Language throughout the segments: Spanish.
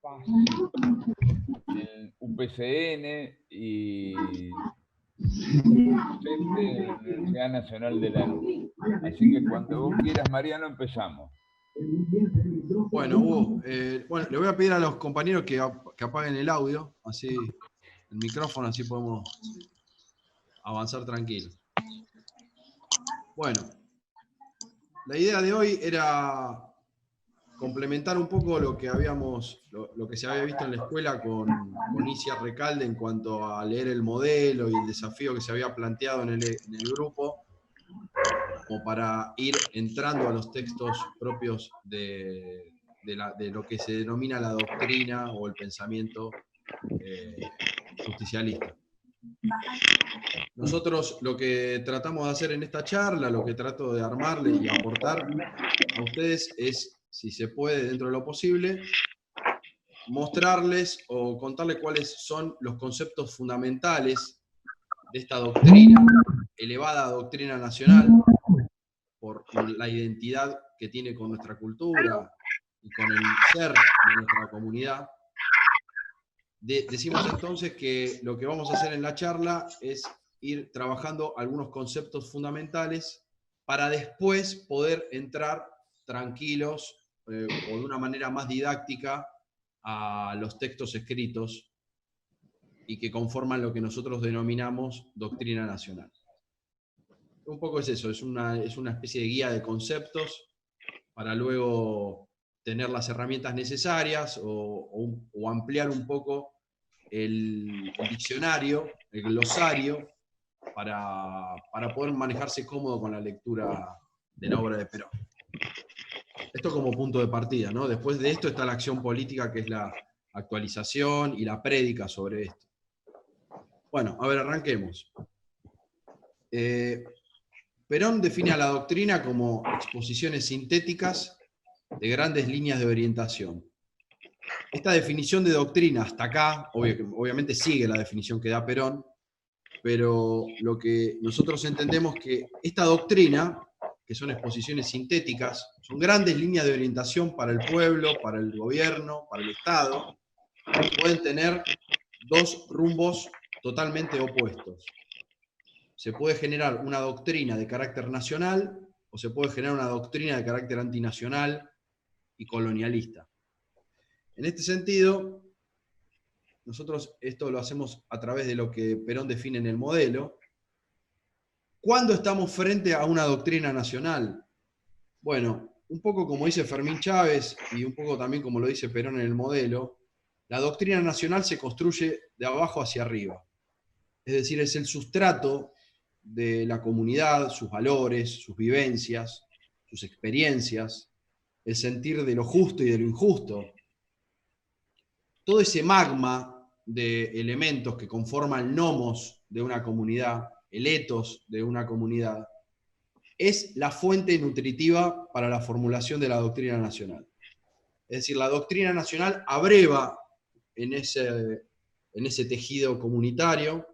el UPCN y docente en la Universidad Nacional de Lanús. Así que cuando vos quieras, Mariano, empezamos. Bueno, Hugo, bueno, le voy a pedir a los compañeros que apaguen el audio, así el micrófono, así podemos avanzar tranquilos. Bueno, la idea de hoy era complementar un poco lo que lo que se había visto en la escuela con Isia Recalde en cuanto a leer el modelo y el desafío que se había planteado en el grupo, como para ir entrando a los textos propios de lo que se denomina la doctrina o el pensamiento justicialista. Nosotros lo que tratamos de hacer en esta charla, lo que trato de armarle y aportar a ustedes es, si se puede dentro de lo posible, mostrarles o contarles cuáles son los conceptos fundamentales de esta doctrina, elevada doctrina nacional, por la identidad que tiene con nuestra cultura y con el ser de nuestra comunidad. Decimos entonces que lo que vamos a hacer en la charla es ir trabajando algunos conceptos fundamentales para después poder entrar tranquilos o de una manera más didáctica a los textos escritos y que conforman lo que nosotros denominamos doctrina nacional. Un poco es eso, es una especie de guía de conceptos para luego tener las herramientas necesarias o ampliar un poco el diccionario, el glosario, para poder manejarse cómodo con la lectura de la obra de Perón. Esto como punto de partida, ¿no? Después de esto está la acción política, que es la actualización y la prédica sobre esto. Bueno, a ver, arranquemos. Perón define a la doctrina como exposiciones sintéticas de grandes líneas de orientación. Esta definición de doctrina hasta acá, obviamente sigue la definición que da Perón, pero lo que nosotros entendemos que esta doctrina, que son exposiciones sintéticas, son grandes líneas de orientación para el pueblo, para el gobierno, para el Estado, que pueden tener dos rumbos totalmente opuestos. Se puede generar una doctrina de carácter nacional o se puede generar una doctrina de carácter antinacional y colonialista. En este sentido, nosotros esto lo hacemos a través de lo que Perón define en el modelo. ¿Cuándo estamos frente a una doctrina nacional? Bueno, un poco como dice Fermín Chávez y un poco también como lo dice Perón en el modelo, la doctrina nacional se construye de abajo hacia arriba. Es decir, es el sustrato de la comunidad, sus valores, sus vivencias, sus experiencias, el sentir de lo justo y de lo injusto. Todo ese magma de elementos que conforman el nomos de una comunidad, el ethos de una comunidad, es la fuente nutritiva para la formulación de la doctrina nacional. Es decir, la doctrina nacional abreva en ese tejido comunitario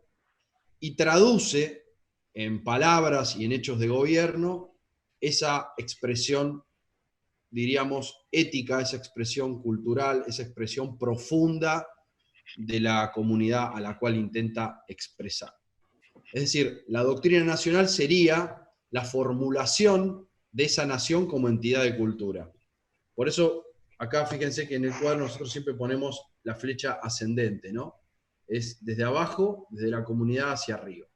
y traduce en palabras y en hechos de gobierno esa expresión, diríamos, ética, esa expresión cultural, esa expresión profunda de la comunidad a la cual intenta expresar. Es decir, la doctrina nacional sería la formulación de esa nación como entidad de cultura. Por eso, acá fíjense que en el cuadro nosotros siempre ponemos la flecha ascendente, ¿no? Es desde abajo, desde la comunidad hacia arriba.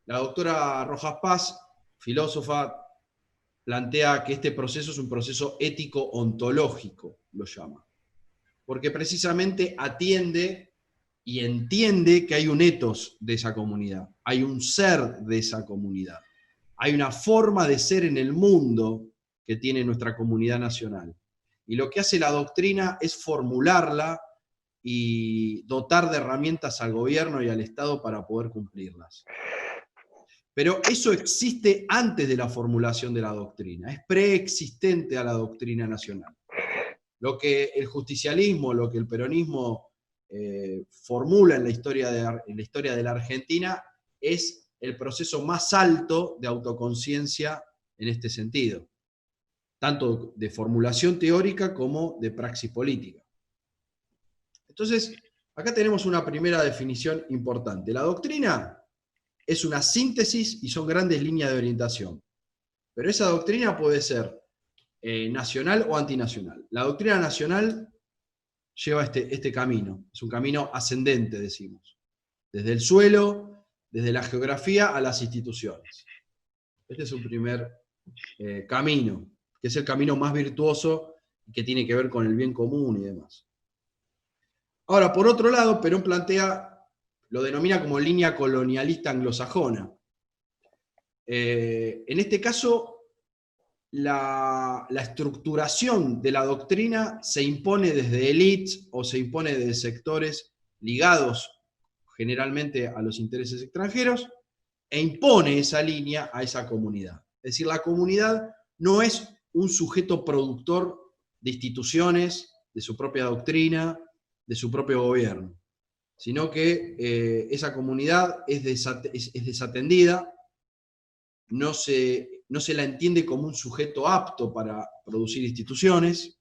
La doctora Rojas Paz, filósofa, plantea que este proceso es un proceso ético-ontológico, lo llama. Porque precisamente atiende y entiende que hay un ethos de esa comunidad, hay un ser de esa comunidad, hay una forma de ser en el mundo que tiene nuestra comunidad nacional. Y lo que hace la doctrina es formularla y dotar de herramientas al gobierno y al Estado para poder cumplirlas. Pero eso existe antes de la formulación de la doctrina, es preexistente a la doctrina nacional. Lo que el justicialismo, lo que el peronismo formula en la historia de la Argentina es el proceso más alto de autoconciencia en este sentido, tanto de formulación teórica como de praxis política. Entonces, acá tenemos una primera definición importante. La doctrina es una síntesis y son grandes líneas de orientación. Pero esa doctrina puede ser nacional o antinacional. La doctrina nacional lleva este camino. Es un camino ascendente, decimos. Desde el suelo, desde la geografía a las instituciones. Este es un primer camino, que es el camino más virtuoso y que tiene que ver con el bien común y demás. Ahora, por otro lado, Perón lo denomina como línea colonialista anglosajona. En este caso, la estructuración de la doctrina se impone desde élites o se impone desde sectores ligados generalmente a los intereses extranjeros, e impone esa línea a esa comunidad. Es decir, la comunidad no es un sujeto productor de instituciones, de su propia doctrina, de su propio gobierno, sino que esa comunidad es desatendida, no se la entiende como un sujeto apto para producir instituciones,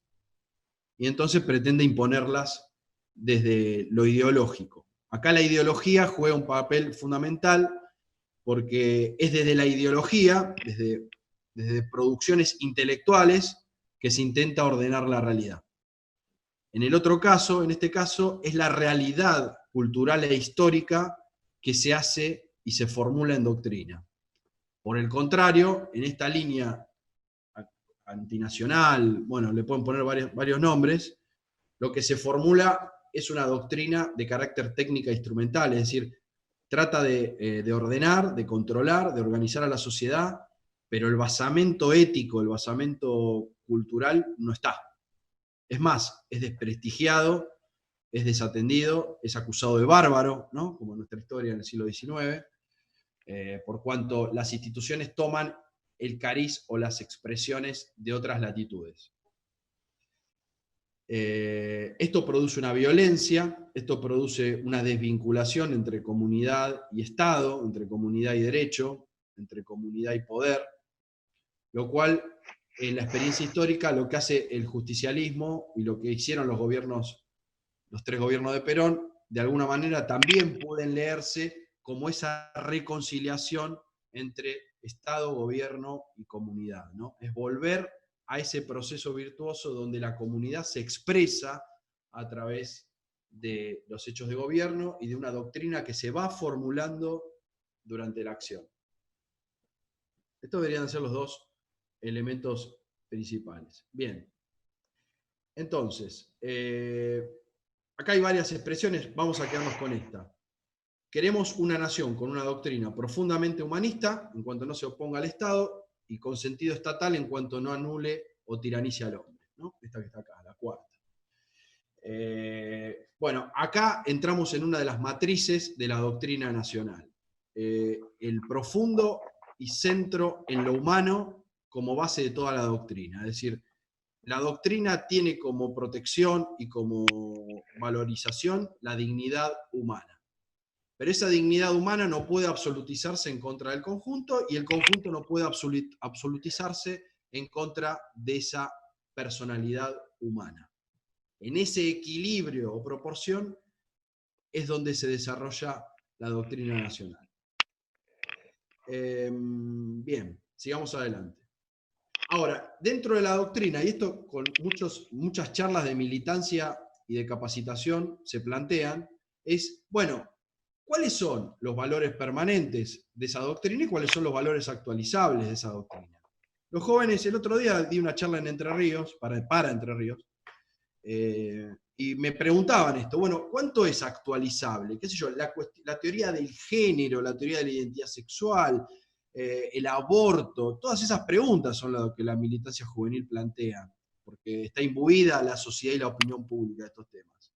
y entonces pretende imponerlas desde lo ideológico. Acá la ideología juega un papel fundamental porque es desde la ideología, desde producciones intelectuales, que se intenta ordenar la realidad. En este caso, es la realidad cultural e histórica que se hace y se formula en doctrina. Por el contrario, en esta línea antinacional, bueno, le pueden poner varios nombres, lo que se formula es una doctrina de carácter técnica e instrumental, es decir, trata de ordenar, de controlar, de organizar a la sociedad, pero el basamento ético, el basamento cultural no está. Es más, es desprestigiado, es desatendido, es acusado de bárbaro, ¿no? Como en nuestra historia en el siglo XIX, por cuanto las instituciones toman el cariz o las expresiones de otras latitudes. Esto produce una violencia, esto produce una desvinculación entre comunidad y Estado, entre comunidad y derecho, entre comunidad y poder, lo cual en la experiencia histórica lo que hace el justicialismo y lo que hicieron los tres gobiernos de Perón, de alguna manera también pueden leerse como esa reconciliación entre Estado, gobierno y comunidad, ¿no? Es volver a ese proceso virtuoso donde la comunidad se expresa a través de los hechos de gobierno y de una doctrina que se va formulando durante la acción. Estos deberían ser los dos elementos principales. Bien. Entonces, acá hay varias expresiones, vamos a quedarnos con esta. Queremos una nación con una doctrina profundamente humanista, en cuanto no se oponga al Estado, y con sentido estatal en cuanto no anule o tiranice al hombre, ¿no? Esta que está acá, la cuarta. Bueno, acá entramos en una de las matrices de la doctrina nacional. El profundo y centro en lo humano como base de toda la doctrina. Es decir, la doctrina tiene como protección y como valorización la dignidad humana. Pero esa dignidad humana no puede absolutizarse en contra del conjunto y el conjunto no puede absolutizarse en contra de esa personalidad humana. En ese equilibrio o proporción es donde se desarrolla la doctrina nacional. Bien, sigamos adelante. Ahora, dentro de la doctrina, y esto con muchas charlas de militancia y de capacitación se plantean, es, bueno, ¿cuáles son los valores permanentes de esa doctrina y cuáles son los valores actualizables de esa doctrina? Los jóvenes, el otro día di una charla en Entre Ríos, para Entre Ríos, y me preguntaban esto, bueno, ¿cuánto es actualizable? ¿Qué sé yo? La teoría del género, la teoría de la identidad sexual, el aborto, todas esas preguntas son las que la militancia juvenil plantea, porque está imbuida la sociedad y la opinión pública de estos temas.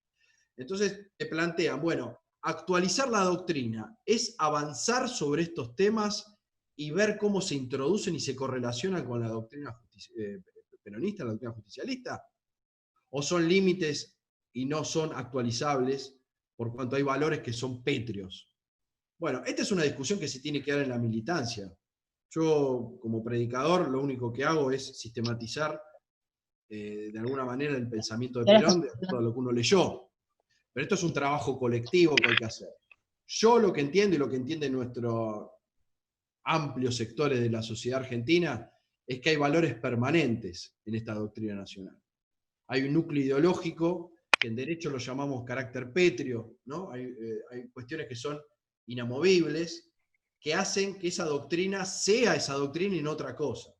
Entonces te plantean, bueno, actualizar la doctrina es avanzar sobre estos temas y ver cómo se introducen y se correlacionan con la doctrina peronista, la doctrina justicialista, o son límites y no son actualizables por cuanto hay valores que son pétreos. Bueno, esta es una discusión que se tiene que dar en la militancia. Yo, como predicador, lo único que hago es sistematizar de alguna manera el pensamiento de Perón, de todo lo que uno leyó. Pero esto es un trabajo colectivo que hay que hacer. Yo lo que entiendo y lo que entienden nuestros amplios sectores de la sociedad argentina es que hay valores permanentes en esta doctrina nacional. Hay un núcleo ideológico que en derecho lo llamamos carácter pétreo, ¿no? Hay cuestiones que son inamovibles, que hacen que esa doctrina sea esa doctrina y no otra cosa.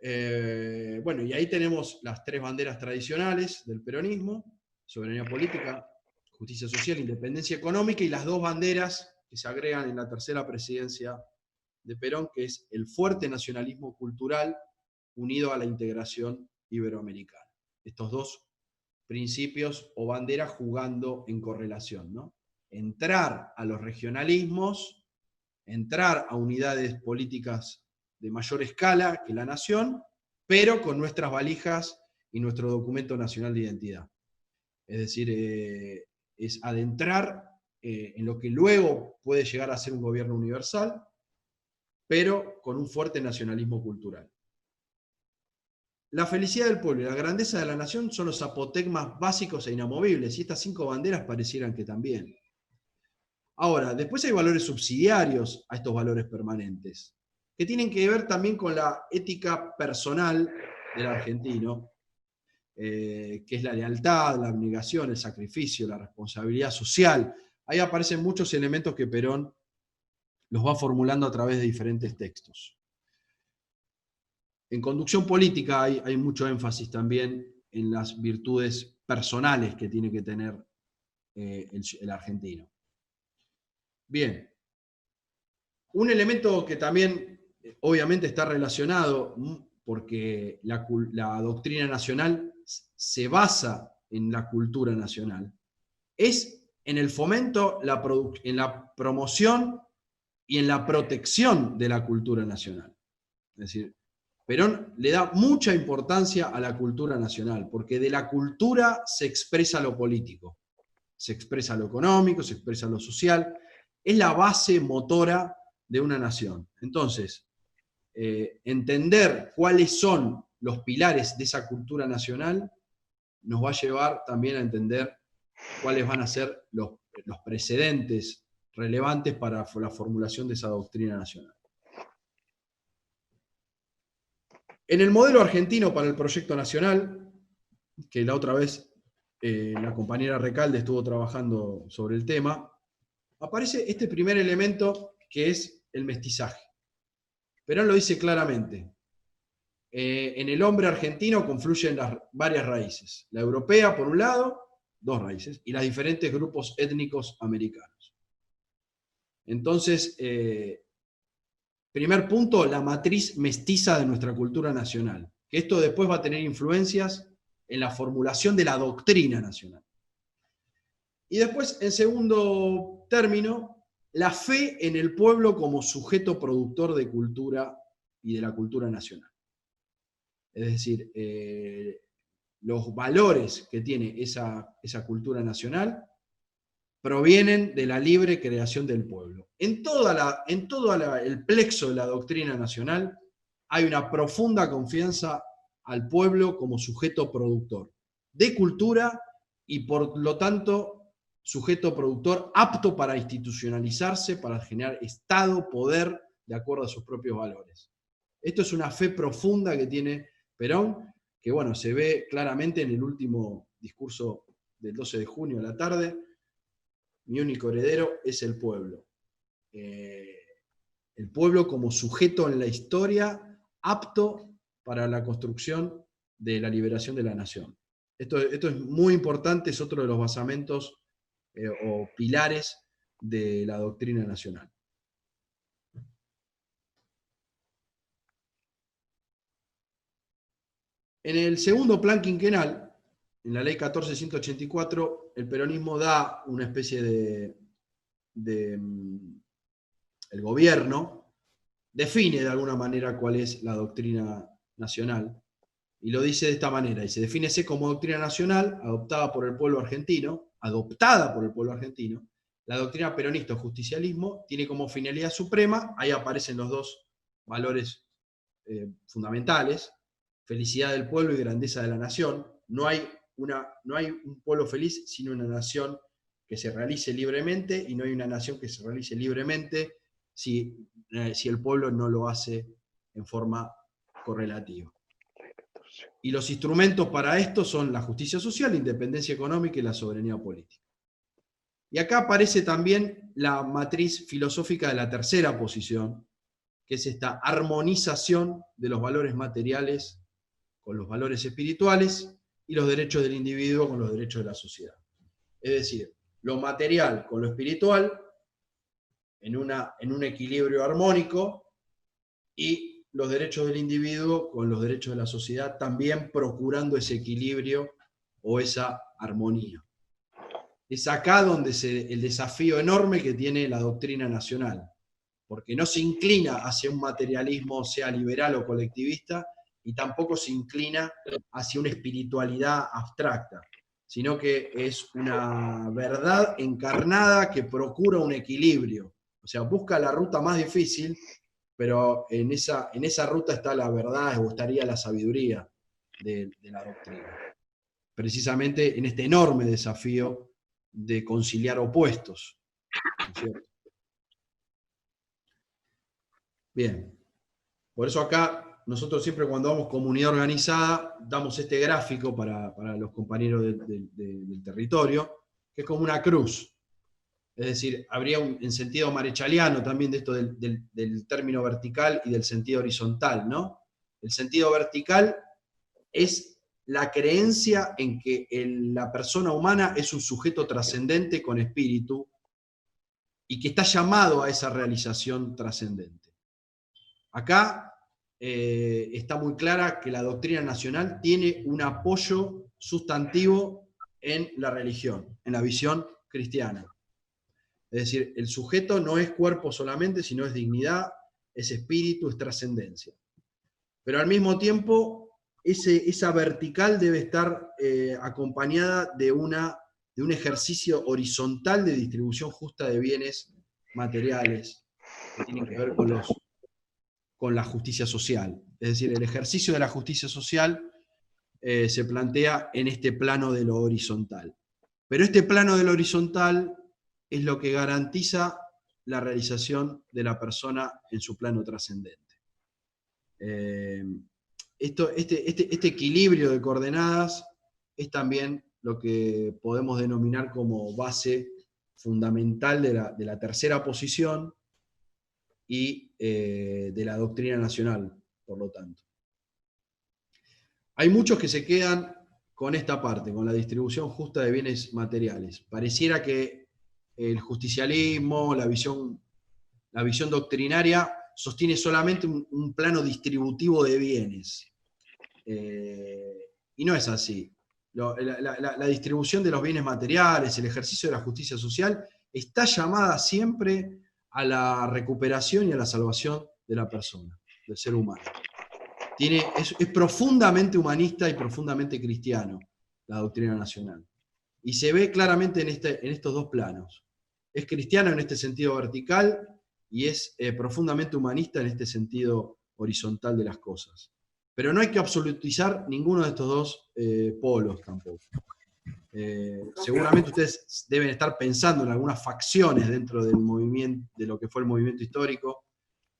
Bueno, y ahí tenemos las tres banderas tradicionales del peronismo: soberanía política, justicia social, independencia económica, y las dos banderas que se agregan en la tercera presidencia de Perón, que es el fuerte nacionalismo cultural unido a la integración iberoamericana. Estos dos principios o banderas jugando en correlación, ¿no? Entrar a los regionalismos, entrar a unidades políticas de mayor escala que la nación, pero con nuestras valijas y nuestro documento nacional de identidad. Es decir, es adentrar en lo que luego puede llegar a ser un gobierno universal, pero con un fuerte nacionalismo cultural. La felicidad del pueblo y la grandeza de la nación son los apotegmas básicos e inamovibles, y estas 5 banderas parecieran que también. Ahora, después hay valores subsidiarios a estos valores permanentes, que tienen que ver también con la ética personal del argentino, que es la lealtad, la abnegación, el sacrificio, la responsabilidad social. Ahí aparecen muchos elementos que Perón los va formulando a través de diferentes textos. En conducción política hay mucho énfasis también en las virtudes personales que tiene que tener el argentino. Bien. Un elemento que también obviamente está relacionado, porque la doctrina nacional se basa en la cultura nacional, es en el fomento, en la promoción y en la protección de la cultura nacional. Es decir, Perón le da mucha importancia a la cultura nacional, porque de la cultura se expresa lo político, se expresa lo económico, se expresa lo social, es la base motora de una nación. Entonces, entender cuáles son los pilares de esa cultura nacional nos va a llevar también a entender cuáles van a ser los precedentes relevantes para la formulación de esa doctrina nacional. En el modelo argentino para el proyecto nacional, que la otra vez la compañera Recalde estuvo trabajando sobre el tema, aparece este primer elemento que es el mestizaje. Perón lo dice claramente. En el hombre argentino confluyen las varias raíces. La europea, por un lado, 2 raíces, y los diferentes grupos étnicos americanos. Entonces, primer punto, la matriz mestiza de nuestra cultura nacional. Que esto después va a tener influencias en la formulación de la doctrina nacional. Y después, en segundo término, la fe en el pueblo como sujeto productor de cultura y de la cultura nacional. Es decir, los valores que tiene esa cultura nacional provienen de la libre creación del pueblo. En todo el plexo de la doctrina nacional hay una profunda confianza al pueblo como sujeto productor de cultura y por lo tanto sujeto productor apto para institucionalizarse, para generar Estado, poder, de acuerdo a sus propios valores. Esto es una fe profunda que tiene Perón, que bueno, se ve claramente en el último discurso del 12 de junio a la tarde. Mi único heredero es el pueblo. El pueblo como sujeto en la historia, apto para la construcción de la liberación de la nación. Esto es muy importante, es otro de los basamentos o pilares de la doctrina nacional. En el segundo plan quinquenal, en la ley 14.184, el peronismo da una especie el gobierno define de alguna manera cuál es la doctrina nacional, y lo dice de esta manera, dice: defínese como doctrina nacional adoptada por el pueblo argentino, la doctrina peronista o justicialismo tiene como finalidad suprema, ahí aparecen los dos valores fundamentales, felicidad del pueblo y grandeza de la nación. No hay no hay un pueblo feliz sino una nación que se realice libremente, y no hay una nación que se realice libremente si el pueblo no lo hace en forma correlativa. Y los instrumentos para esto son la justicia social, la independencia económica y la soberanía política. Y acá aparece también la matriz filosófica de la tercera posición, que es esta armonización de los valores materiales con los valores espirituales y los derechos del individuo con los derechos de la sociedad. Es decir, lo material con lo espiritual en un equilibrio armónico, y los derechos del individuo con los derechos de la sociedad, también procurando ese equilibrio o esa armonía. Es acá donde el desafío enorme que tiene la doctrina nacional, porque no se inclina hacia un materialismo, sea liberal o colectivista, y tampoco se inclina hacia una espiritualidad abstracta, sino que es una verdad encarnada que procura un equilibrio. O sea, busca la ruta más difícil, pero en esa ruta está la verdad, o estaría la sabiduría de la doctrina. Precisamente en este enorme desafío de conciliar opuestos, ¿no es cierto? Bien, por eso acá nosotros siempre cuando damos comunidad organizada damos este gráfico para los compañeros del territorio, que es como una cruz. Es decir, habría en sentido marechaliano también de esto del término vertical y del sentido horizontal, ¿no? El sentido vertical es la creencia en que la persona humana es un sujeto trascendente con espíritu y que está llamado a esa realización trascendente. Acá está muy clara que la doctrina nacional tiene un apoyo sustantivo en la religión, en la visión cristiana. Es decir, el sujeto no es cuerpo solamente, sino es dignidad, es espíritu, es trascendencia. Pero al mismo tiempo, esa vertical debe estar acompañada de un ejercicio horizontal de distribución justa de bienes materiales que tienen que ver con la justicia social. Es decir, el ejercicio de la justicia social se plantea en este plano de lo horizontal. Pero este plano de lo horizontal es lo que garantiza la realización de la persona en su plano trascendente. Este equilibrio de coordenadas es también lo que podemos denominar como base fundamental de la tercera posición y de la doctrina nacional, por lo tanto. Hay muchos que se quedan con esta parte, con la distribución justa de bienes materiales. Pareciera que el justicialismo, la visión doctrinaria, sostiene solamente un plano distributivo de bienes. Y no es así. La distribución de los bienes materiales, el ejercicio de la justicia social, está llamada siempre a la recuperación y a la salvación de la persona, del ser humano. Es profundamente humanista y profundamente cristiano la doctrina nacional. Y se ve claramente en estos dos planos. Es cristiano en este sentido vertical y es profundamente humanista en este sentido horizontal de las cosas. Pero no hay que absolutizar ninguno de estos dos polos tampoco. Seguramente ustedes deben estar pensando en algunas facciones dentro del movimiento, de lo que fue el movimiento histórico,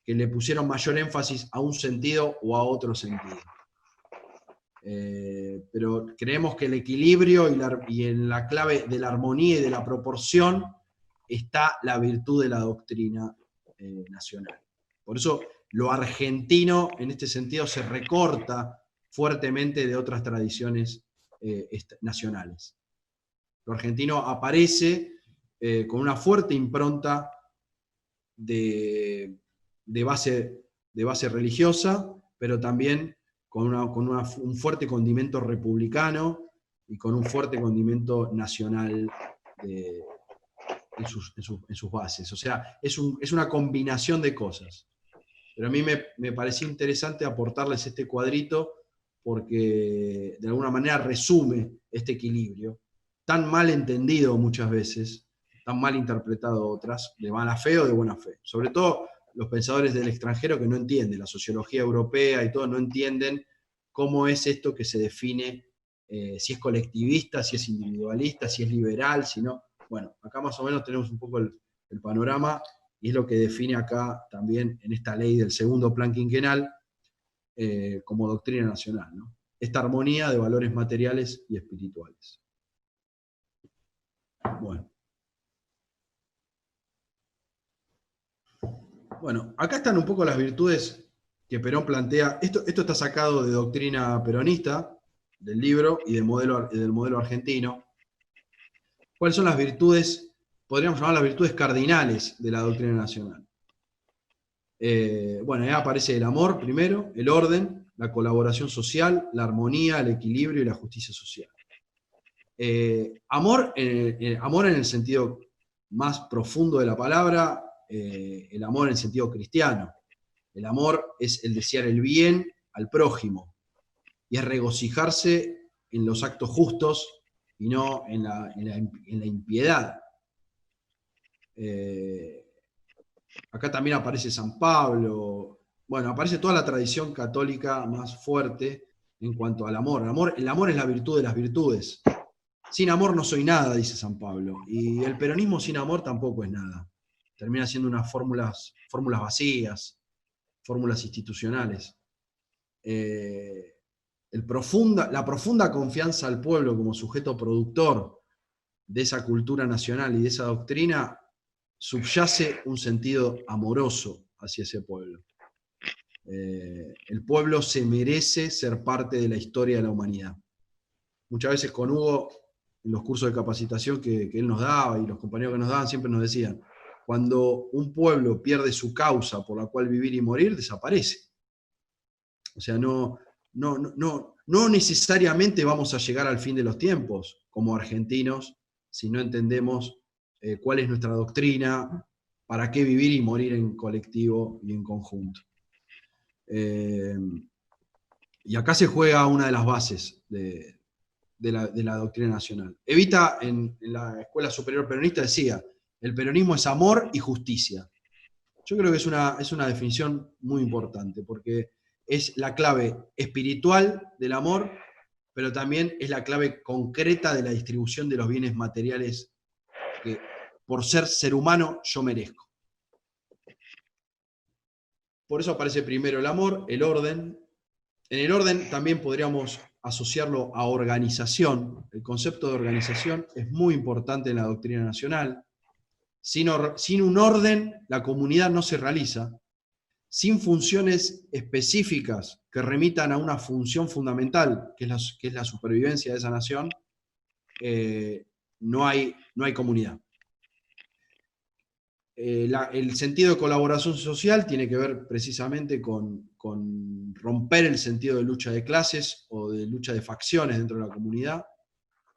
que le pusieron mayor énfasis a un sentido o a otro sentido. Pero creemos que el equilibrio y en la clave de la armonía y de la proporción está la virtud de la doctrina nacional. Por eso lo argentino en este sentido se recorta fuertemente de otras tradiciones nacionales. Lo argentino aparece con una fuerte impronta de base religiosa, pero también con un fuerte condimento republicano y con un fuerte condimento nacional en sus bases. O sea, es una combinación de cosas. Pero a mí me parecía interesante aportarles este cuadrito porque de alguna manera resume este equilibrio, tan mal entendido muchas veces, tan mal interpretado otras, de mala fe o de buena fe. Sobre todo los pensadores del extranjero que no entienden, la sociología europea y todo, no entienden cómo es esto que se define si es colectivista, si es individualista, si es liberal, si no. Bueno, acá más o menos tenemos un poco el panorama, y es lo que define acá también en esta ley del segundo plan quinquenal como doctrina nacional, ¿no? Esta armonía de valores materiales y espirituales. Bueno, acá están un poco las virtudes que Perón plantea. Esto está sacado de doctrina peronista, del libro y del modelo argentino. ¿Cuáles son las virtudes, podríamos llamar las virtudes cardinales de la doctrina nacional? Bueno, ahí aparece el amor primero, el orden, la colaboración social, la armonía, el equilibrio y la justicia social. Amor en el sentido más profundo de la palabra, el amor en el sentido cristiano. El amor es el desear el bien al prójimo, y es regocijarse en los actos justos y no en la impiedad. Acá también aparece San Pablo, bueno, aparece toda la tradición católica más fuerte en cuanto al amor. El amor es la virtud de las virtudes. Sin amor no soy nada, dice San Pablo. Y el peronismo sin amor tampoco es nada. Termina siendo unas fórmulas vacías, fórmulas institucionales. La profunda confianza al pueblo como sujeto productor de esa cultura nacional y de esa doctrina subyace un sentido amoroso hacia ese pueblo. El pueblo se merece ser parte de la historia de la humanidad. Muchas veces con Hugo, en los cursos de capacitación que él nos daba y los compañeros que nos daban, siempre nos decían, cuando un pueblo pierde su causa por la cual vivir y morir, desaparece. O sea, no necesariamente vamos a llegar al fin de los tiempos como argentinos si no entendemos cuál es nuestra doctrina, para qué vivir y morir en colectivo y en conjunto. Y acá se juega una de las bases de la doctrina nacional. Evita, en la Escuela Superior Peronista, decía, el peronismo es amor y justicia. Yo creo que es una definición muy importante, porque es la clave espiritual del amor, pero también es la clave concreta de la distribución de los bienes materiales que, por ser humano, yo merezco. Por eso aparece primero el amor, el orden. En el orden también podríamos asociarlo a organización. El concepto de organización es muy importante en la doctrina nacional. Sin un orden, la comunidad no se realiza. Sin funciones específicas que remitan a una función fundamental, que es la supervivencia de esa nación, no hay comunidad. El sentido de colaboración social tiene que ver precisamente con romper el sentido de lucha de clases o de lucha de facciones dentro de la comunidad.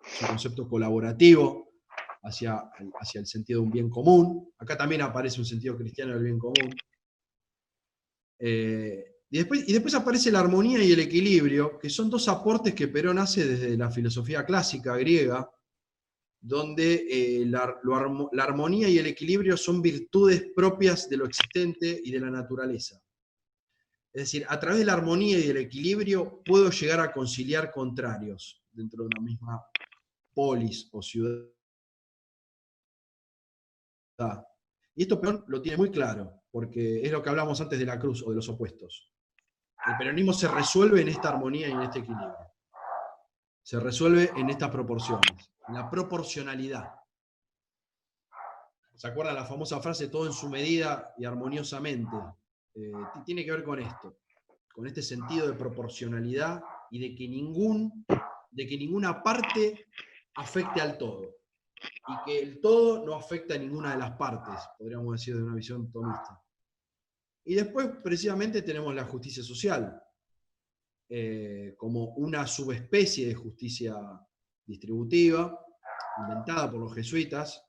Es un concepto colaborativo hacia el sentido de un bien común. Acá también aparece un sentido cristiano del bien común. Y después aparece la armonía y el equilibrio, que son dos aportes que Perón hace desde la filosofía clásica griega, donde la armonía y el equilibrio son virtudes propias de lo existente y de la naturaleza. Es decir, a través de la armonía y del equilibrio puedo llegar a conciliar contrarios dentro de una misma polis o ciudad. Y esto Perón lo tiene muy claro, porque es lo que hablamos antes de la cruz o de los opuestos. El peronismo se resuelve en esta armonía y en este equilibrio. Se resuelve en estas proporciones, en la proporcionalidad. ¿Se acuerdan la famosa frase, todo en su medida y armoniosamente? Tiene que ver con esto, con este sentido de proporcionalidad y de que ninguna parte afecte al todo. Y que el todo no afecta a ninguna de las partes, podríamos decir de una visión tomista. Y después, precisamente, tenemos la justicia social, como una subespecie de justicia distributiva, inventada por los jesuitas,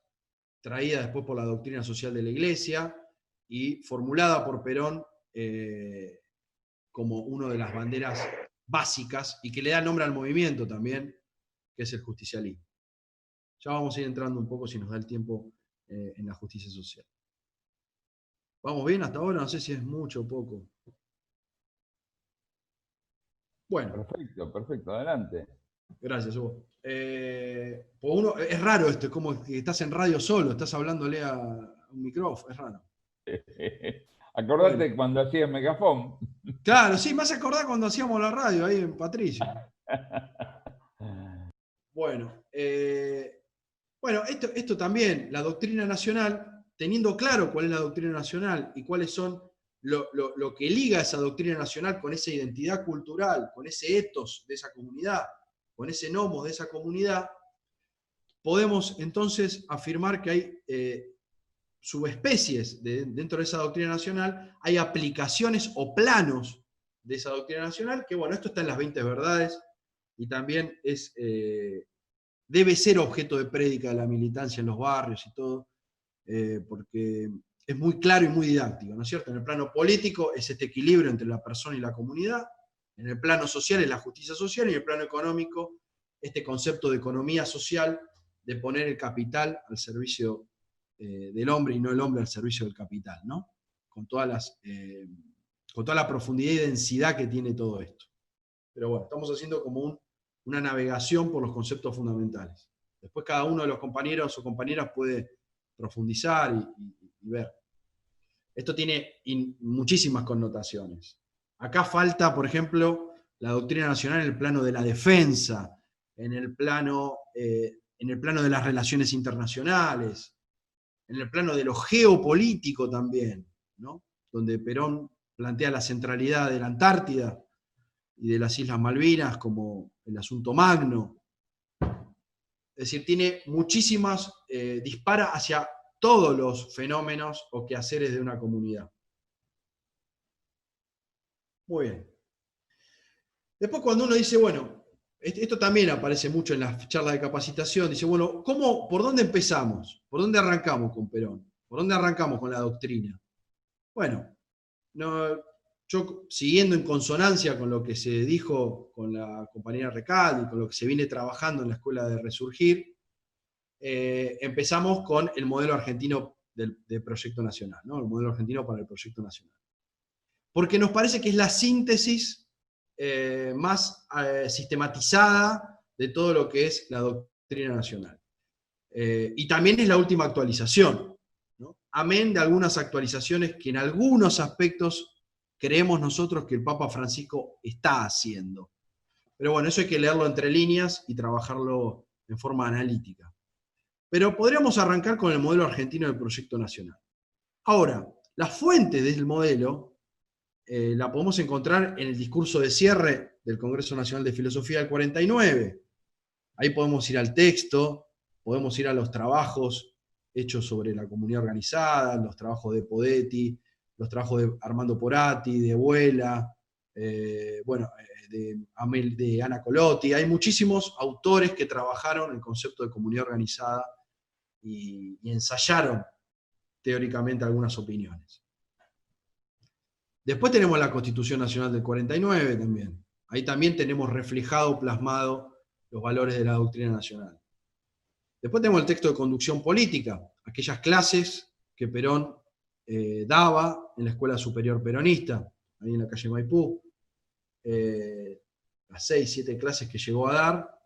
traída después por la doctrina social de la Iglesia y formulada por Perón como una de las banderas básicas y que le da nombre al movimiento también, que es el justicialismo. Ya vamos a ir entrando un poco, si nos da el tiempo, en la justicia social. ¿Vamos bien hasta ahora? No sé si es mucho o poco. Bueno. Perfecto, adelante. Gracias, Hugo. Pues es raro esto, es como que estás en radio solo, estás hablándole a un micrófono, es raro. Acordate Bueno, cuando hacía Megafón. claro, sí, me hace acordar cuando hacíamos la radio ahí en Patricio. Bueno, esto también, la doctrina nacional, teniendo claro cuál es la doctrina nacional y cuáles son lo que liga esa doctrina nacional con esa identidad cultural, con ese ethos de esa comunidad, con ese nomos de esa comunidad, podemos entonces afirmar que hay subespecies dentro de esa doctrina nacional, hay aplicaciones o planos de esa doctrina nacional, que bueno, esto está en las 20 verdades y también debe ser objeto de prédica de la militancia en los barrios y todo, porque es muy claro y muy didáctico, ¿no es cierto? En el plano político es este equilibrio entre la persona y la comunidad, en el plano social es la justicia social y en el plano económico este concepto de economía social, de poner el capital al servicio del hombre y no el hombre al servicio del capital, ¿no? Con toda la profundidad y densidad que tiene todo esto. Pero bueno, estamos haciendo como una navegación por los conceptos fundamentales. Después cada uno de los compañeros o compañeras puede profundizar y ver. Esto tiene muchísimas connotaciones. Acá falta, por ejemplo, la doctrina nacional en el plano de la defensa, en el plano de las relaciones internacionales, en el plano de lo geopolítico también, ¿no? Donde Perón plantea la centralidad de la Antártida y de las Islas Malvinas como el asunto magno. Es decir, tiene muchísimas, dispara hacia todos los fenómenos o quehaceres de una comunidad. Muy bien. Después cuando uno dice, bueno, esto también aparece mucho en las charlas de capacitación, dice, bueno, ¿por dónde empezamos? ¿Por dónde arrancamos con Perón? ¿Por dónde arrancamos con la doctrina? Bueno, no, yo siguiendo en consonancia con lo que se dijo con la compañera Recalde y con lo que se viene trabajando en la Escuela de Resurgir, empezamos con el modelo argentino del Proyecto Nacional, ¿no? El modelo argentino para el Proyecto Nacional. Porque nos parece que es la síntesis más sistematizada de todo lo que es la doctrina nacional. Y también es la última actualización, ¿no? Amén de algunas actualizaciones que en algunos aspectos creemos nosotros que el Papa Francisco está haciendo. Pero bueno, eso hay que leerlo entre líneas y trabajarlo en forma analítica. Pero podríamos arrancar con el modelo argentino del Proyecto Nacional. Ahora, la fuente del modelo la podemos encontrar en el discurso de cierre del Congreso Nacional de Filosofía del 49. Ahí podemos ir al texto, podemos ir a los trabajos hechos sobre la comunidad organizada, los trabajos de Podetti, los trabajos de Armando Porati, de Vuela, de Ana Colotti. Hay muchísimos autores que trabajaron el concepto de comunidad organizada y ensayaron teóricamente algunas opiniones. Después tenemos la Constitución Nacional del 49 también. Ahí también tenemos reflejado, plasmado los valores de la doctrina nacional. Después tenemos el texto de conducción política, aquellas clases que Perón daba en la Escuela Superior Peronista, ahí en la calle Maipú. Las 6, 7 clases que llegó a dar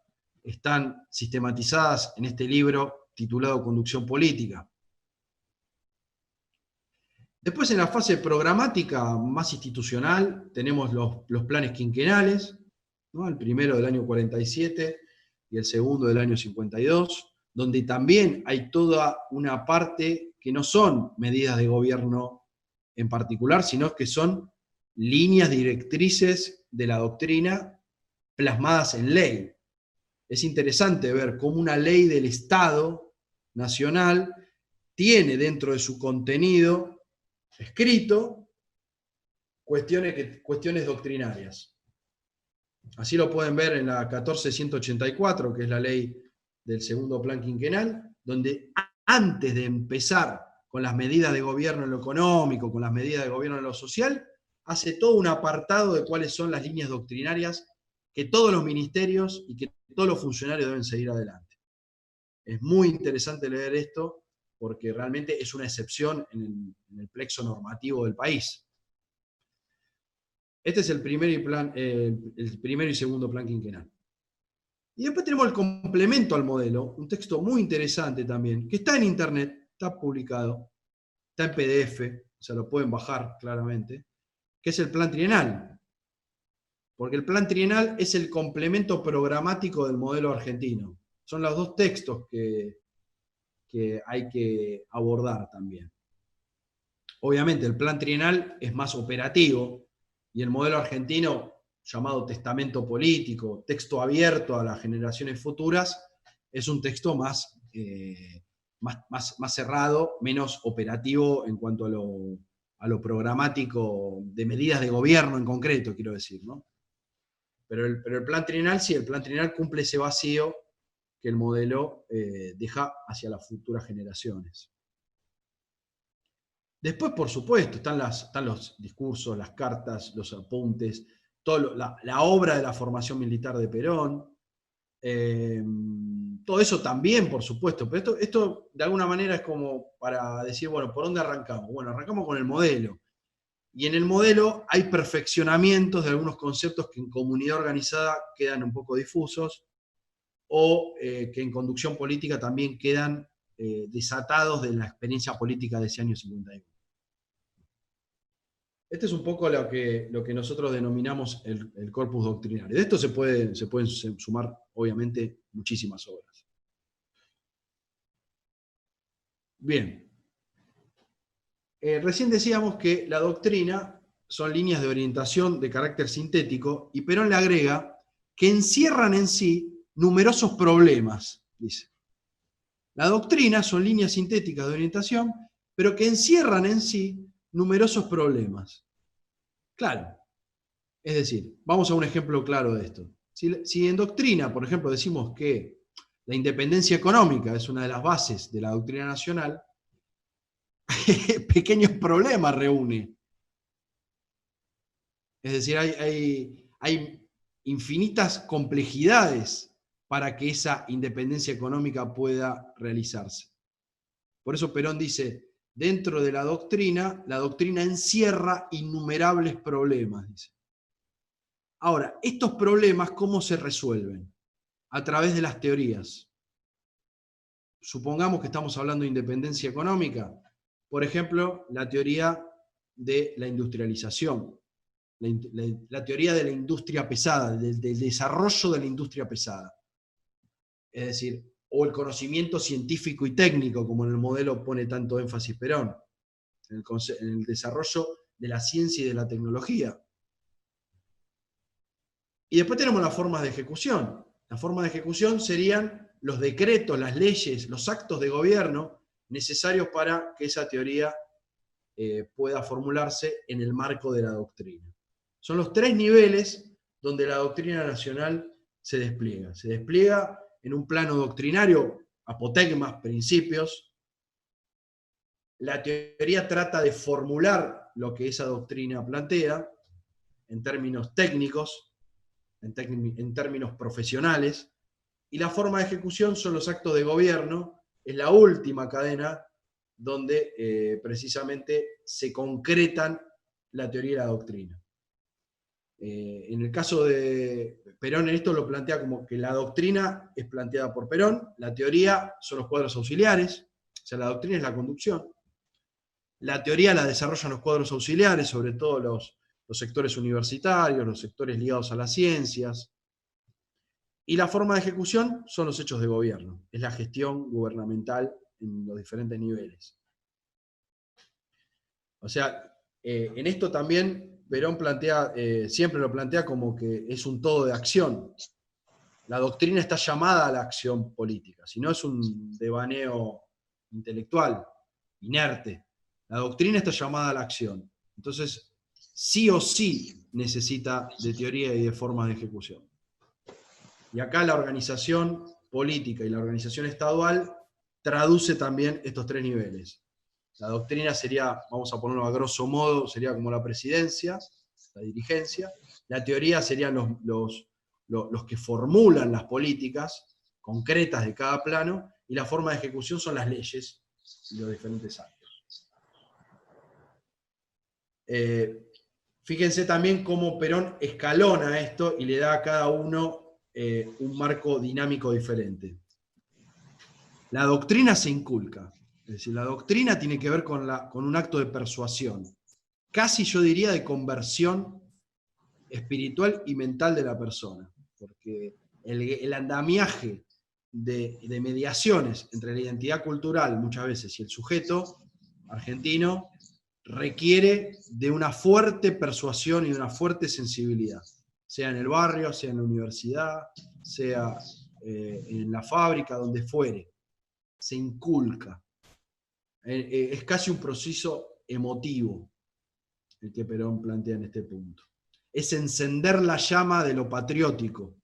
están sistematizadas en este libro titulado Conducción Política. Después en la fase programática más institucional tenemos los planes quinquenales, ¿no? El primero del año 47 y el segundo del año 52, donde también hay toda una parte que no son medidas de gobierno en particular, sino que son líneas directrices de la doctrina plasmadas en ley. Es interesante ver cómo una ley del Estado nacional tiene dentro de su contenido escrito cuestiones doctrinarias. Así lo pueden ver en la 14184, que es la ley del segundo plan quinquenal, donde antes de empezar con las medidas de gobierno en lo económico, con las medidas de gobierno en lo social, hace todo un apartado de cuáles son las líneas doctrinarias que todos los ministerios y que todos los funcionarios deben seguir adelante. Es muy interesante leer esto porque realmente es una excepción en el plexo normativo del país. Este es el primero y segundo plan quinquenal. Y después tenemos el complemento al modelo, un texto muy interesante también, que está en internet, está publicado, está en PDF, o sea, lo pueden bajar claramente, que es el plan trienal. Porque el plan trienal es el complemento programático del modelo argentino. Son los dos textos que hay que abordar también. Obviamente el plan trienal es más operativo y el modelo argentino, llamado testamento político, texto abierto a las generaciones futuras, es un texto más cerrado, menos operativo en cuanto a lo programático de medidas de gobierno en concreto, quiero decir, ¿no? Pero el plan trienal, sí, el plan trienal cumple ese vacío que el modelo deja hacia las futuras generaciones. Después, por supuesto, están los discursos, las cartas, los apuntes, la obra de la formación militar de Perón. Todo eso también, por supuesto, pero esto de alguna manera es como para decir, bueno, ¿por dónde arrancamos? Bueno, arrancamos con el modelo. Y en el modelo hay perfeccionamientos de algunos conceptos que en comunidad organizada quedan un poco difusos, o que en conducción política también quedan desatados de la experiencia política de ese año 51. Este es un poco lo que nosotros denominamos el corpus doctrinario. De esto se pueden sumar, obviamente, muchísimas obras. Bien. Recién decíamos que la doctrina son líneas de orientación de carácter sintético, y Perón le agrega que encierran en sí numerosos problemas, dice. La doctrina son líneas sintéticas de orientación, pero que encierran en sí numerosos problemas. Claro. Es decir, vamos a un ejemplo claro de esto. Si en doctrina, por ejemplo, decimos que la independencia económica es una de las bases de la doctrina nacional, pequeños problemas reúne. Es decir, hay infinitas complejidades para que esa independencia económica pueda realizarse. Por eso Perón dice, dentro de la doctrina encierra innumerables problemas, dice. Ahora, estos problemas, ¿cómo se resuelven? A través de las teorías. Supongamos que estamos hablando de independencia económica. Por ejemplo, la teoría de la industrialización. La teoría de la industria pesada, del desarrollo de la industria pesada. Es decir, o el conocimiento científico y técnico, como en el modelo pone tanto énfasis Perón, en el desarrollo de la ciencia y de la tecnología. Y después tenemos las formas de ejecución. Las formas de ejecución serían los decretos, las leyes, los actos de gobierno necesarios para que esa teoría pueda formularse en el marco de la doctrina. Son los tres niveles donde la doctrina nacional se despliega. Se despliega en un plano doctrinario, apotegmas, principios. La teoría trata de formular lo que esa doctrina plantea en términos técnicos, en términos profesionales, y la forma de ejecución son los actos de gobierno, es la última cadena donde precisamente se concretan la teoría y la doctrina. En el caso de Perón, en esto lo plantea como que la doctrina es planteada por Perón, la teoría son los cuadros auxiliares, o sea, la doctrina es la conducción. La teoría la desarrollan los cuadros auxiliares, sobre todo los sectores universitarios, los sectores ligados a las ciencias. Y la forma de ejecución son los hechos de gobierno, es la gestión gubernamental en los diferentes niveles. O sea, en esto también Perón plantea, siempre lo plantea como que es un todo de acción. La doctrina está llamada a la acción política, si no es un devaneo intelectual, inerte. La doctrina está llamada a la acción. Entonces, sí o sí necesita de teoría y de formas de ejecución. Y acá la organización política y la organización estadual traduce también estos tres niveles. La doctrina sería, vamos a ponerlo a grosso modo, sería como la presidencia, la dirigencia. La teoría serían los que formulan las políticas concretas de cada plano, y la forma de ejecución son las leyes y los diferentes actos. Fíjense también cómo Perón escalona esto y le da a cada uno un marco dinámico diferente. La doctrina se inculca. Es decir, la doctrina tiene que ver con un acto de persuasión. Casi yo diría de conversión espiritual y mental de la persona. Porque el andamiaje de mediaciones entre la identidad cultural muchas veces y el sujeto argentino requiere de una fuerte persuasión y de una fuerte sensibilidad, sea en el barrio, sea en la universidad, sea en la fábrica, donde fuere. Se inculca. Es casi un proceso emotivo el que Perón plantea en este punto. Es encender la llama de lo patriótico.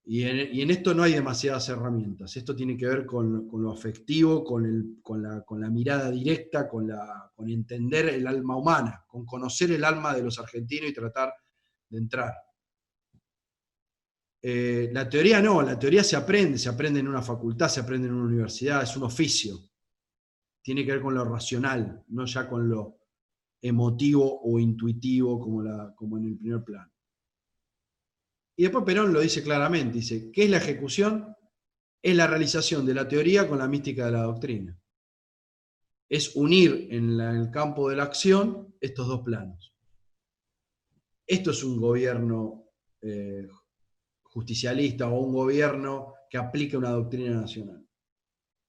Y en esto no hay demasiadas herramientas. Esto tiene que ver con lo afectivo, con la mirada directa, con entender el alma humana, con conocer el alma de los argentinos y tratar de entrar. La teoría no, la teoría se aprende en una facultad, se aprende en una universidad, es un oficio. Tiene que ver con lo racional, no ya con lo emotivo o intuitivo como en el primer plano. Y después Perón lo dice claramente, dice, ¿qué es la ejecución? Es la realización de la teoría con la mística de la doctrina. Es unir en el campo de la acción estos dos planos. Esto es un gobierno justicialista o un gobierno que aplica una doctrina nacional.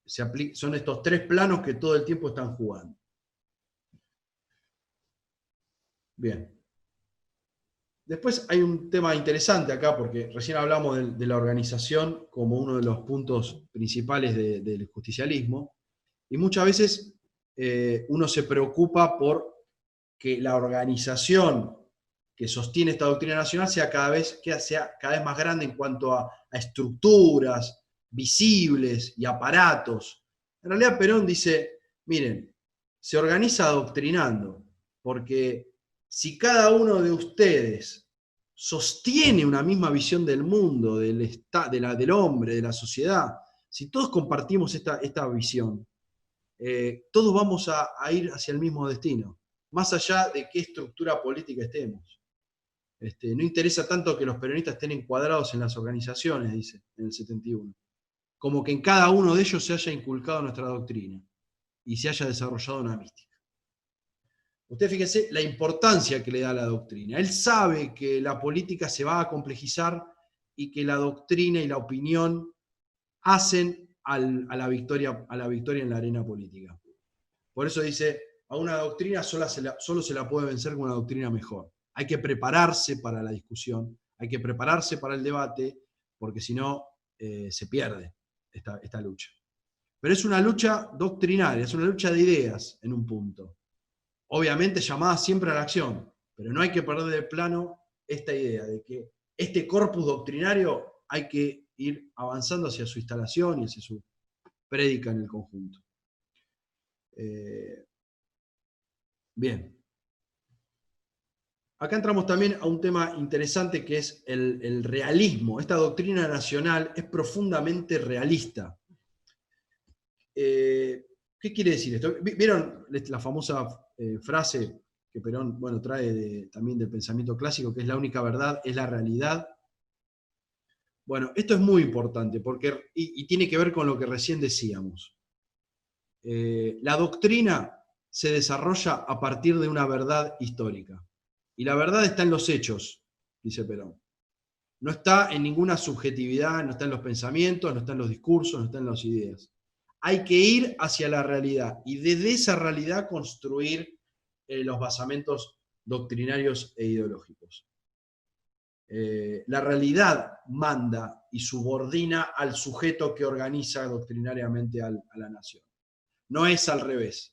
Son estos tres planos que todo el tiempo están jugando. Bien. Después hay un tema interesante acá, porque recién hablamos de la organización como uno de los puntos principales del justicialismo, y muchas veces uno se preocupa por que la organización que sostiene esta doctrina nacional sea cada vez más grande en cuanto a estructuras visibles y aparatos. En realidad Perón dice, miren, se organiza adoctrinando, porque si cada uno de ustedes sostiene una misma visión del mundo, del hombre, de la sociedad, si todos compartimos esta visión, todos vamos a ir hacia el mismo destino, más allá de qué estructura política estemos. No interesa tanto que los peronistas estén encuadrados en las organizaciones, dice en el 71, como que en cada uno de ellos se haya inculcado nuestra doctrina y se haya desarrollado una mística. Usted fíjese la importancia que le da a la doctrina. Él sabe que la política se va a complejizar y que la doctrina y la opinión hacen a la victoria en la arena política. Por eso dice, a una doctrina solo se la puede vencer con una doctrina mejor. Hay que prepararse para la discusión, hay que prepararse para el debate, porque si no se pierde esta lucha. Pero es una lucha doctrinaria, es una lucha de ideas en un punto. Obviamente llamada siempre a la acción, pero no hay que perder de plano esta idea de que este corpus doctrinario hay que ir avanzando hacia su instalación y hacia su prédica en el conjunto. Bien. Acá entramos también a un tema interesante que es el realismo. Esta doctrina nacional es profundamente realista. ¿Qué quiere decir esto? ¿Vieron la famosa frase que Perón trae también del pensamiento clásico, que es la única verdad, es la realidad? Bueno, esto es muy importante porque, y tiene que ver con lo que recién decíamos. La doctrina se desarrolla a partir de una verdad histórica. Y la verdad está en los hechos, dice Perón. No está en ninguna subjetividad, no está en los pensamientos, no está en los discursos, no está en las ideas. Hay que ir hacia la realidad y desde esa realidad construir los basamentos doctrinarios e ideológicos. La realidad manda y subordina al sujeto que organiza doctrinariamente a la nación. No es al revés.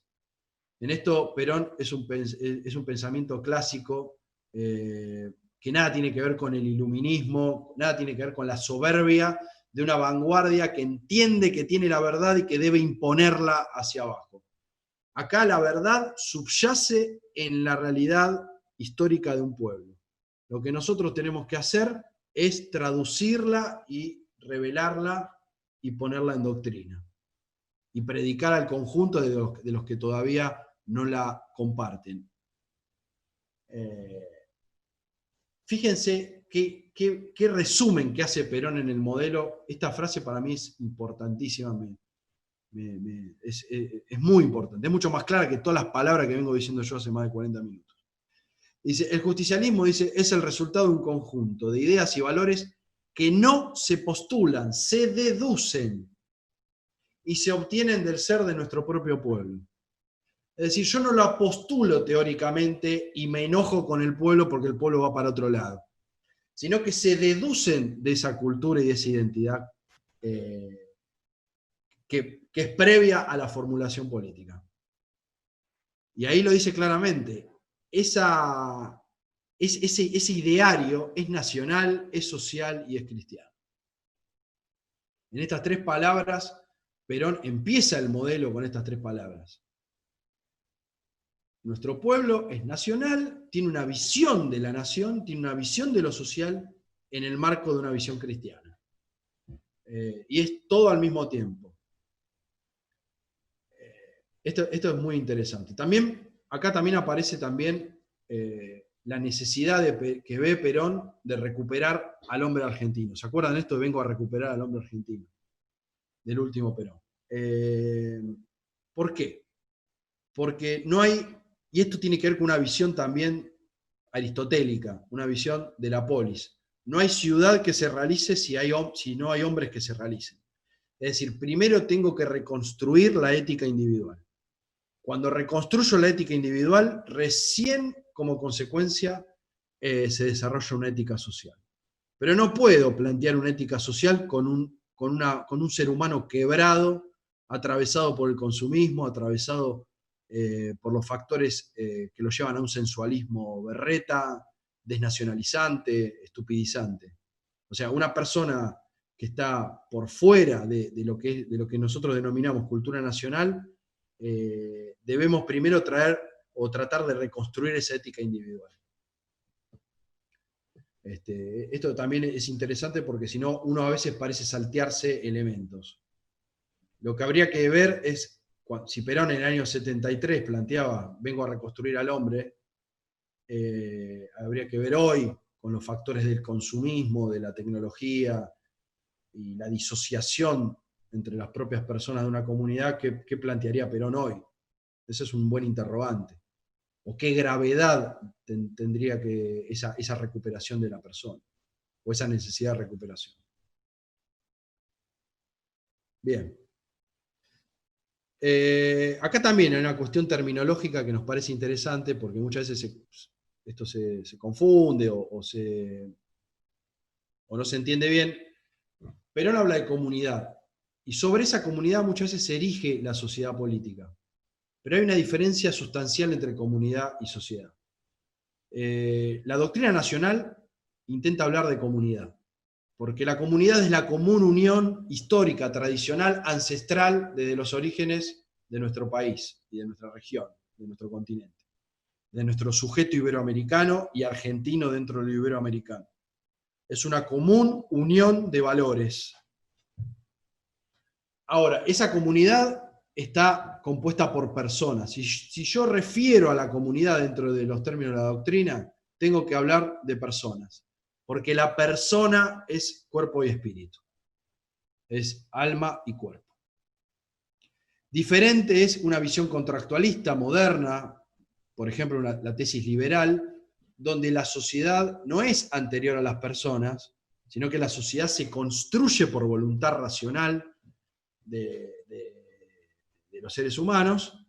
En esto Perón es un pensamiento clásico que nada tiene que ver con el iluminismo, nada tiene que ver con la soberbia de una vanguardia que entiende que tiene la verdad y que debe imponerla hacia abajo. Acá la verdad subyace en la realidad histórica de un pueblo. Lo que nosotros tenemos que hacer es traducirla y revelarla y ponerla en doctrina. Y predicar al conjunto de los que todavía no la comparten. Fíjense qué resumen que hace Perón en el modelo. Esta frase para mí es importantísima, es muy importante, es mucho más clara que todas las palabras que vengo diciendo yo hace más de 40 minutos. Dice, el justicialismo, dice, es el resultado de un conjunto de ideas y valores que no se postulan, se deducen y se obtienen del ser de nuestro propio pueblo. Es decir, yo no lo postulo teóricamente y me enojo con el pueblo porque el pueblo va para otro lado, sino que se deducen de esa cultura y de esa identidad que es previa a la formulación política. Y ahí lo dice claramente, ese ideario es nacional, es social y es cristiano. En estas tres palabras, Perón empieza el modelo con estas tres palabras. Nuestro pueblo es nacional, tiene una visión de la nación, tiene una visión de lo social en el marco de una visión cristiana. Y es todo al mismo tiempo. Esto es muy interesante. Acá también aparece la necesidad que ve Perón de recuperar al hombre argentino. ¿Se acuerdan de esto? Vengo a recuperar al hombre argentino, del último Perón. ¿Por qué? Porque no hay, y esto tiene que ver con una visión también aristotélica, una visión de la polis. No hay ciudad que se realice si no hay hombres que se realicen. Es decir, primero tengo que reconstruir la ética individual. Cuando reconstruyo la ética individual, recién como consecuencia se desarrolla una ética social. Pero no puedo plantear una ética social con un ser humano quebrado, atravesado por el consumismo, atravesado por los factores que lo llevan a un sensualismo berreta, desnacionalizante, estupidizante. O sea, una persona que está por fuera de lo que nosotros denominamos cultura nacional, debemos primero traer o tratar de reconstruir esa ética individual. Esto también es interesante porque si no, uno a veces parece saltearse elementos. Lo que habría que ver es, si Perón en el año 73 planteaba, vengo a reconstruir al hombre, habría que ver hoy, con los factores del consumismo, de la tecnología y la disociación entre las propias personas de una comunidad, ¿qué plantearía Perón hoy? Ese es un buen interrogante. ¿O qué gravedad tendría que esa recuperación de la persona? O esa necesidad de recuperación. Bien. Acá también hay una cuestión terminológica que nos parece interesante, porque muchas veces esto se confunde o no se entiende bien. Perón habla de comunidad, y sobre esa comunidad muchas veces se erige la sociedad política. Pero hay una diferencia sustancial entre comunidad y sociedad. La doctrina nacional intenta hablar de comunidad, porque la comunidad es la común unión histórica, tradicional, ancestral, desde los orígenes de nuestro país y de nuestra región, de nuestro continente, de nuestro sujeto iberoamericano y argentino dentro de lo iberoamericano. Es una común unión de valores. Ahora, esa comunidad está compuesta por personas. Si yo refiero a la comunidad dentro de los términos de la doctrina, tengo que hablar de personas. Porque la persona es cuerpo y espíritu. Es alma y cuerpo. Diferente es una visión contractualista, moderna, por ejemplo, la tesis liberal, donde la sociedad no es anterior a las personas, sino que la sociedad se construye por voluntad racional de los seres humanos,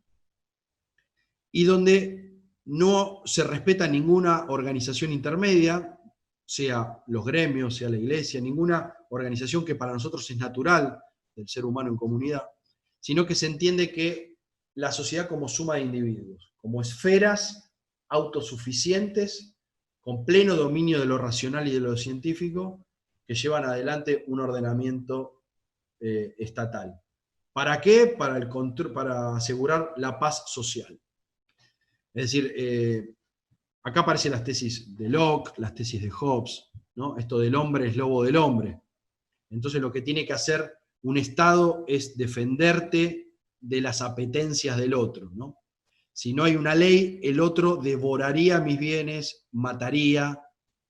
y donde no se respeta ninguna organización intermedia, sea los gremios, sea la iglesia, ninguna organización que para nosotros es natural del ser humano en comunidad, sino que se entiende que la sociedad como suma de individuos, como esferas autosuficientes, con pleno dominio de lo racional y de lo científico, que llevan adelante un ordenamiento estatal. ¿Para qué? Para asegurar la paz social. Es decir, acá aparecen las tesis de Locke, las tesis de Hobbes, ¿no? Esto del hombre es lobo del hombre. Entonces lo que tiene que hacer un Estado es defenderte de las apetencias del otro, ¿no? Si no hay una ley, el otro devoraría mis bienes, mataría,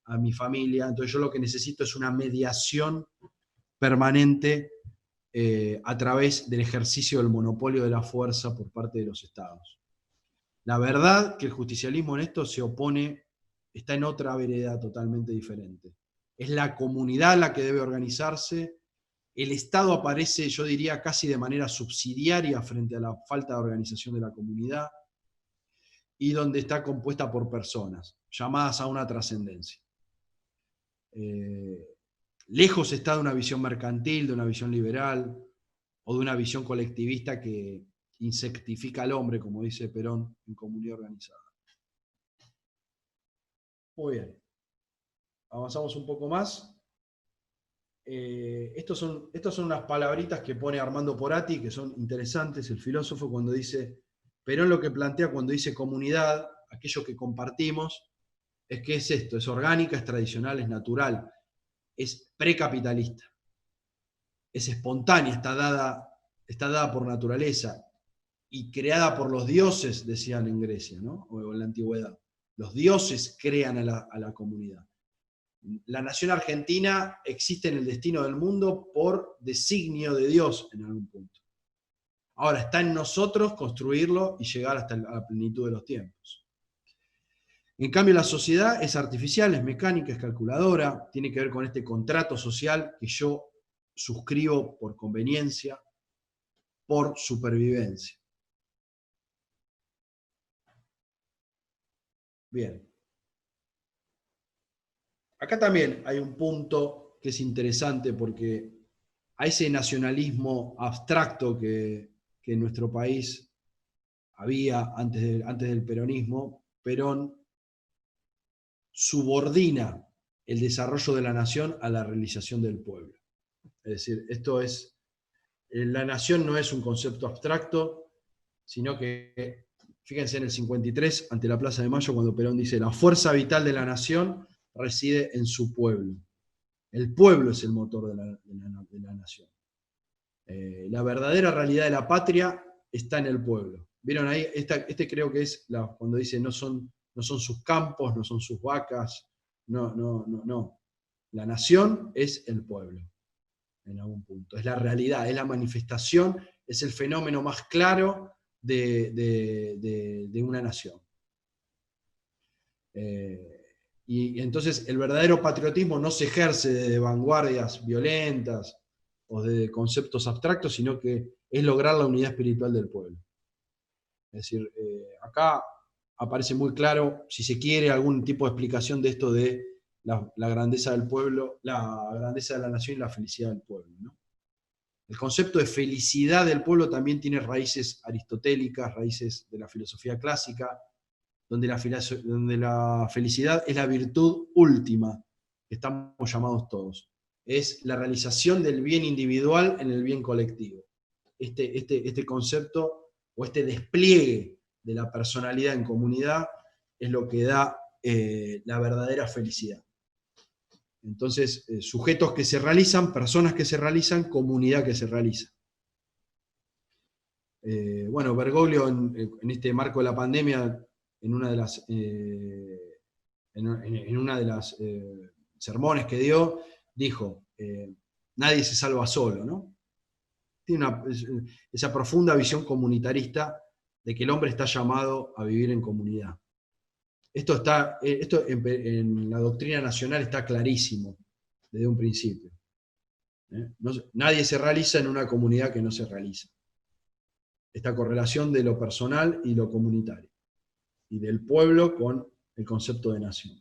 a mi familia, entonces yo lo que necesito es una mediación permanente a través del ejercicio del monopolio de la fuerza por parte de los estados. La verdad que el justicialismo en esto se opone, está en otra vereda totalmente diferente. Es la comunidad la que debe organizarse. El Estado aparece, yo diría, casi de manera subsidiaria frente a la falta de organización de la comunidad, y donde está compuesta por personas, llamadas a una trascendencia. Lejos está de una visión mercantil, de una visión liberal, o de una visión colectivista que insectifica al hombre, como dice Perón, en comunidad organizada. Muy bien. Avanzamos un poco más. Estos son unas palabritas que pone Armando Porati, que son interesantes, el filósofo, cuando dice, Perón lo que plantea cuando dice comunidad, aquello que compartimos, es que es esto, es orgánica, es tradicional, es natural, es precapitalista, es espontánea, está dada por naturaleza y creada por los dioses, decían en Grecia, ¿no? O en la antigüedad. Los dioses crean a la comunidad. La nación argentina existe en el destino del mundo por designio de Dios en algún punto. Ahora está en nosotros construirlo y llegar hasta la plenitud de los tiempos. En cambio, la sociedad es artificial, es mecánica, es calculadora, tiene que ver con este contrato social que yo suscribo por conveniencia, por supervivencia. Bien. Acá también hay un punto que es interesante porque a ese nacionalismo abstracto que en nuestro país había antes del peronismo, Perón subordina el desarrollo de la nación a la realización del pueblo. Es decir, la nación no es un concepto abstracto, sino que, fíjense en el 53, ante la Plaza de Mayo, cuando Perón dice, la fuerza vital de la nación reside en su pueblo. El pueblo es el motor de la nación. La verdadera realidad de la patria está en el pueblo. ¿Vieron ahí? Creo que es cuando dice no son sus campos, no son sus vacas, no. La nación es el pueblo, en algún punto. Es la realidad, es la manifestación, es el fenómeno más claro de una nación. Y entonces el verdadero patriotismo no se ejerce de vanguardias violentas o de conceptos abstractos, sino que es lograr la unidad espiritual del pueblo. Es decir, acá aparece muy claro, si se quiere, algún tipo de explicación de esto de la grandeza del pueblo, la grandeza de la nación y la felicidad del pueblo, ¿no? El concepto de felicidad del pueblo también tiene raíces aristotélicas, raíces de la filosofía clásica, donde la felicidad es la virtud última que estamos llamados todos. Es la realización del bien individual en el bien colectivo. Este concepto o este despliegue de la personalidad en comunidad es lo que da la verdadera felicidad. Entonces, sujetos que se realizan, personas que se realizan, comunidad que se realiza. Bueno, Bergoglio en este marco de la pandemia, en una de las sermones que dio, dijo, nadie se salva solo, ¿no? Tiene esa profunda visión comunitarista de que el hombre está llamado a vivir en comunidad. Esto en la doctrina nacional está clarísimo desde un principio. Nadie se realiza en una comunidad que no se realiza. Esta correlación de lo personal y lo comunitario, y del pueblo con el concepto de nación.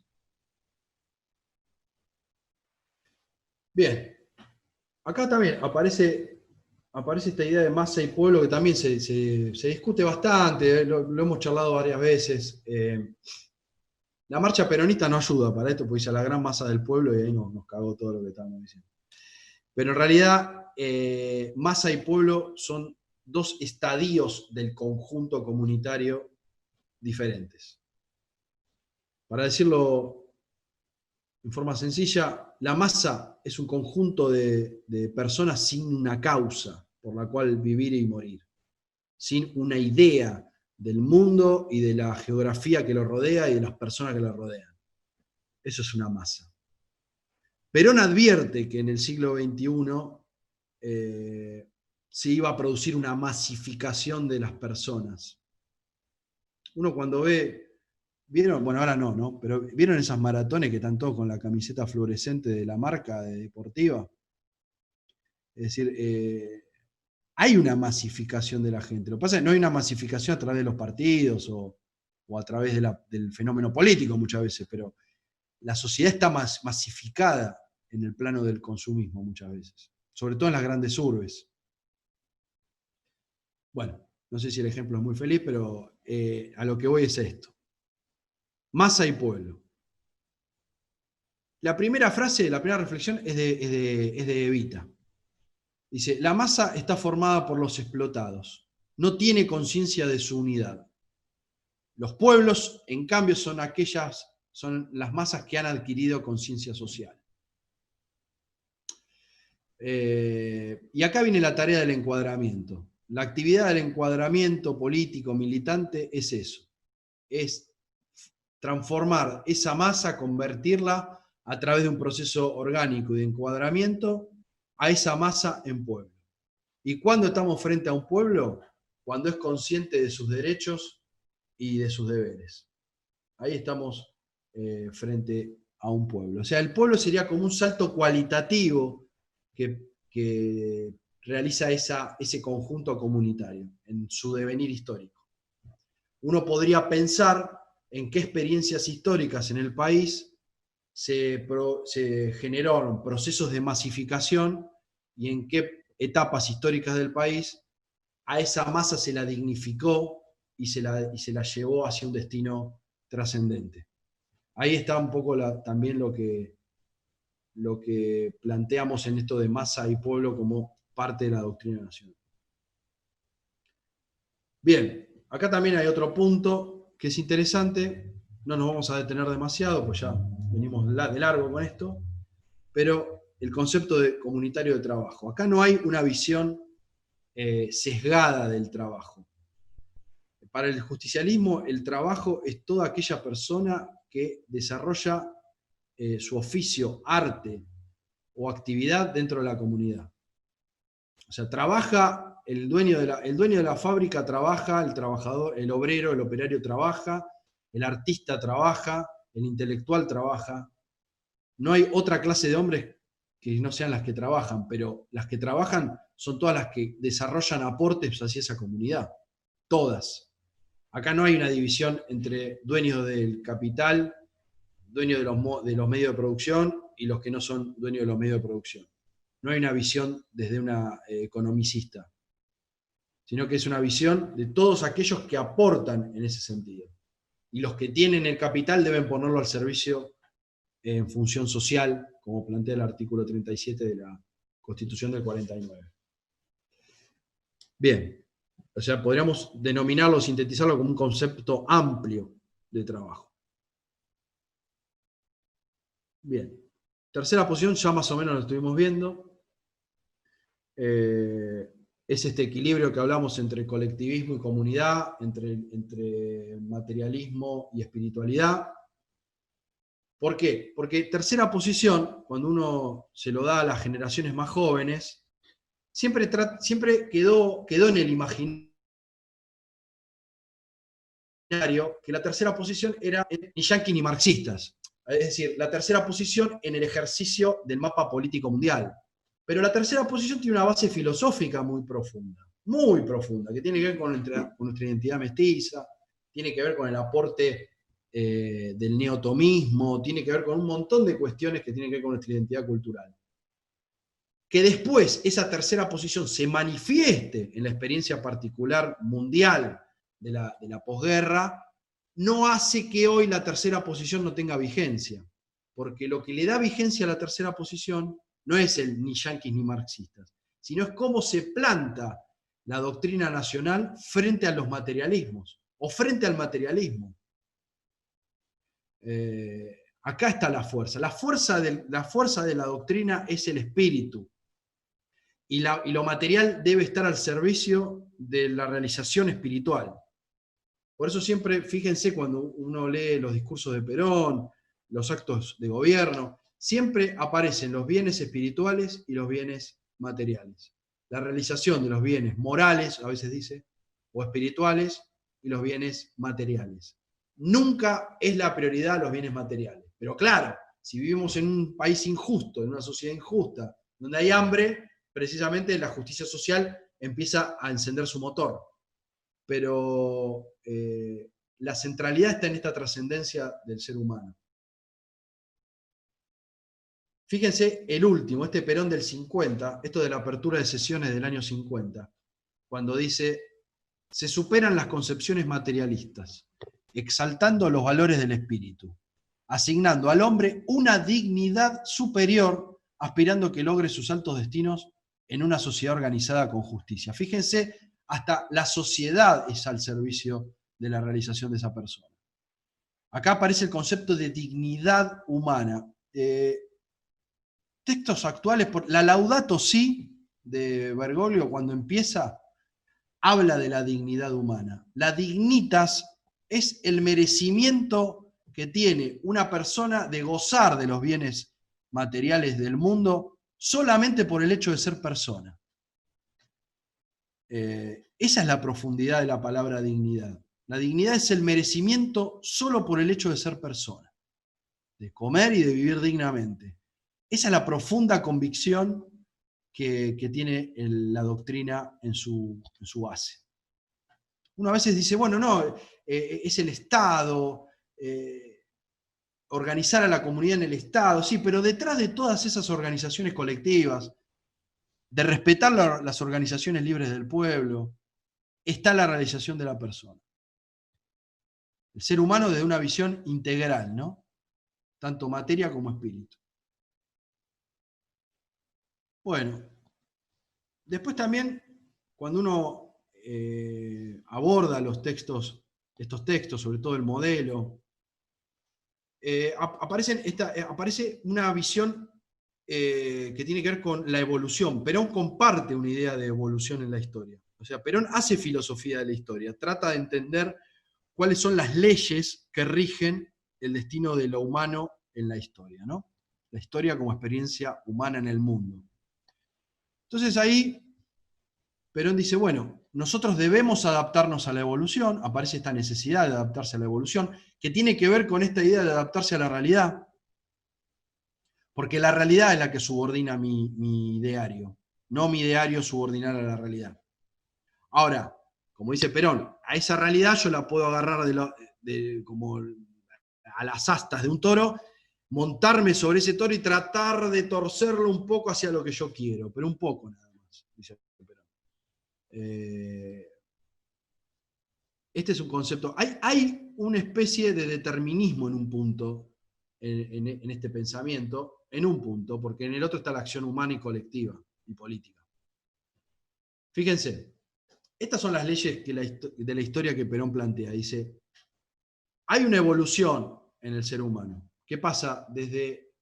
Bien, acá también aparece esta idea de masa y pueblo que también se discute bastante, lo hemos charlado varias veces. La marcha peronista no ayuda para esto, porque dice a la gran masa del pueblo y ahí nos cagó todo lo que estábamos diciendo. Pero en realidad, masa y pueblo son dos estadios del conjunto comunitario diferentes. Para decirlo en forma sencilla, la masa es un conjunto de personas sin una causa por la cual vivir y morir, sin una idea del mundo y de la geografía que lo rodea y de las personas que lo rodean. eso es una masa. Perón advierte que en el siglo XXI se iba a producir una masificación de las personas. Uno cuando ¿vieron? Bueno, ahora no, pero ¿vieron esas maratones que están todos con la camiseta fluorescente de la marca deportiva? Es decir, hay una masificación de la gente. Lo que pasa es que no hay una masificación a través de los partidos o a través del fenómeno político muchas veces, pero la sociedad está más masificada en el plano del consumismo muchas veces, sobre todo en las grandes urbes. Bueno, no sé si el ejemplo es muy feliz, pero a lo que voy es esto. Masa y pueblo. La primera frase, la primera reflexión es de Evita. Dice, la masa está formada por los explotados, no tiene conciencia de su unidad. Los pueblos, en cambio, son las masas que han adquirido conciencia social. Y acá viene la tarea del encuadramiento. La actividad del encuadramiento político militante es eso, es transformar esa masa, convertirla a través de un proceso orgánico y de encuadramiento a esa masa en pueblo. ¿Y cuándo estamos frente a un pueblo? Cuando es consciente de sus derechos y de sus deberes. Ahí estamos frente a un pueblo. O sea, el pueblo sería como un salto cualitativo que realiza ese conjunto comunitario en su devenir histórico. Uno podría pensar en qué experiencias históricas en el país se generaron procesos de masificación y en qué etapas históricas del país a esa masa se la dignificó y se la llevó hacia un destino trascendente. Ahí está un poco también lo que planteamos en esto de masa y pueblo como parte de la doctrina nacional. Bien, acá también hay otro punto que es interesante, no nos vamos a detener demasiado, pues ya venimos de largo con esto, pero el concepto de comunitario de trabajo. Acá no hay una visión sesgada del trabajo. Para el justicialismo, el trabajo es toda aquella persona que desarrolla su oficio, arte o actividad dentro de la comunidad. O sea, trabaja el dueño de la fábrica, trabaja, el trabajador, el obrero, el operario trabaja, el artista trabaja, el intelectual trabaja. No hay otra clase de hombres que no sean las que trabajan, pero las que trabajan son todas las que desarrollan aportes hacia esa comunidad. Todas. Acá no hay una división entre dueños del capital, dueños de los medios de producción y los que no son dueños de los medios de producción. No hay una visión desde una economicista, sino que es una visión de todos aquellos que aportan en ese sentido. Y los que tienen el capital deben ponerlo al servicio en función social, como plantea el artículo 37 de la Constitución del 49. Bien. O sea, podríamos denominarlo, sintetizarlo como un concepto amplio de trabajo. Bien. Tercera posición, ya más o menos lo estuvimos viendo. Es este equilibrio que hablamos entre colectivismo y comunidad, entre materialismo y espiritualidad. ¿Por qué? Porque tercera posición, cuando uno se lo da a las generaciones más jóvenes, siempre quedó en el imaginario que la tercera posición era ni yanquis ni marxistas. Es decir, la tercera posición en el ejercicio del mapa político mundial. Pero la tercera posición tiene una base filosófica muy profunda, que tiene que ver con nuestra identidad mestiza, tiene que ver con el aporte del neotomismo, tiene que ver con un montón de cuestiones que tienen que ver con nuestra identidad cultural. Que después esa tercera posición se manifieste en la experiencia particular mundial de la posguerra, no hace que hoy la tercera posición no tenga vigencia. Porque lo que le da vigencia a la tercera posición no es el ni yanquis ni marxistas, sino es cómo se planta la doctrina nacional frente a los materialismos, o frente al materialismo. Acá está la fuerza. La fuerza de la doctrina es el espíritu. Y lo material debe estar al servicio de la realización espiritual. Por eso siempre, fíjense, cuando uno lee los discursos de Perón, los actos de gobierno, siempre aparecen los bienes espirituales y los bienes materiales. La realización de los bienes morales, a veces dice, o espirituales, y los bienes materiales. Nunca es la prioridad los bienes materiales. Pero claro, si vivimos en un país injusto, en una sociedad injusta, donde hay hambre, precisamente la justicia social empieza a encender su motor. Pero la centralidad está en esta trascendencia del ser humano. Fíjense el último, este Perón del 50, esto de la apertura de sesiones del año 50, cuando dice: se superan las concepciones materialistas, exaltando los valores del espíritu, asignando al hombre una dignidad superior, aspirando que logre sus altos destinos en una sociedad organizada con justicia. Fíjense, hasta la sociedad es al servicio de la realización de esa persona. Acá aparece el concepto de dignidad humana. Textos actuales, la Laudato Si de Bergoglio, cuando empieza, habla de la dignidad humana. La dignitas es el merecimiento que tiene una persona de gozar de los bienes materiales del mundo solamente por el hecho de ser persona. Esa es la profundidad de la palabra dignidad. La dignidad es el merecimiento solo por el hecho de ser persona, de comer y de vivir dignamente. Esa es la profunda convicción que tiene la doctrina en su base. Uno a veces dice, bueno, no, es el Estado, organizar a la comunidad en el Estado, sí, pero detrás de todas esas organizaciones colectivas, de respetar las organizaciones libres del pueblo, está la realización de la persona. El ser humano desde una visión integral, ¿no? Tanto materia como espíritu. Bueno, después también, cuando uno aborda estos textos, sobre todo el modelo, aparece una visión que tiene que ver con la evolución. Perón comparte una idea de evolución en la historia. O sea, Perón hace filosofía de la historia, trata de entender cuáles son las leyes que rigen el destino de lo humano en la historia, ¿no? La historia como experiencia humana en el mundo. Entonces ahí Perón dice, bueno, nosotros debemos adaptarnos a la evolución, aparece esta necesidad de adaptarse a la evolución, que tiene que ver con esta idea de adaptarse a la realidad, porque la realidad es la que subordina mi ideario, no mi ideario subordinar a la realidad. Ahora, como dice Perón, a esa realidad yo la puedo agarrar como a las astas de un toro, montarme sobre ese toro y tratar de torcerlo un poco hacia lo que yo quiero, pero un poco nada más, dice Perón. Este es un concepto. Hay una especie de determinismo en un punto, en este pensamiento, en un punto, porque en el otro está la acción humana y colectiva y política. Fíjense, estas son las leyes de la historia que Perón plantea. Dice, hay una evolución en el ser humano que pasa desde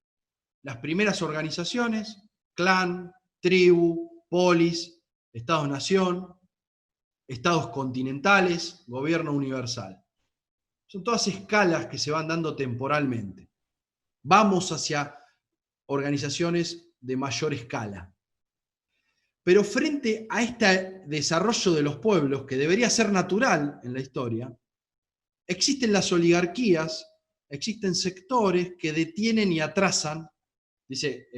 las primeras organizaciones, clan, tribu, polis, estados-nación, estados continentales, gobierno universal. Son todas escalas que se van dando temporalmente. Vamos hacia organizaciones de mayor escala. Pero frente a este desarrollo de los pueblos, que debería ser natural en la historia, existen las oligarquías, existen sectores que detienen y atrasan,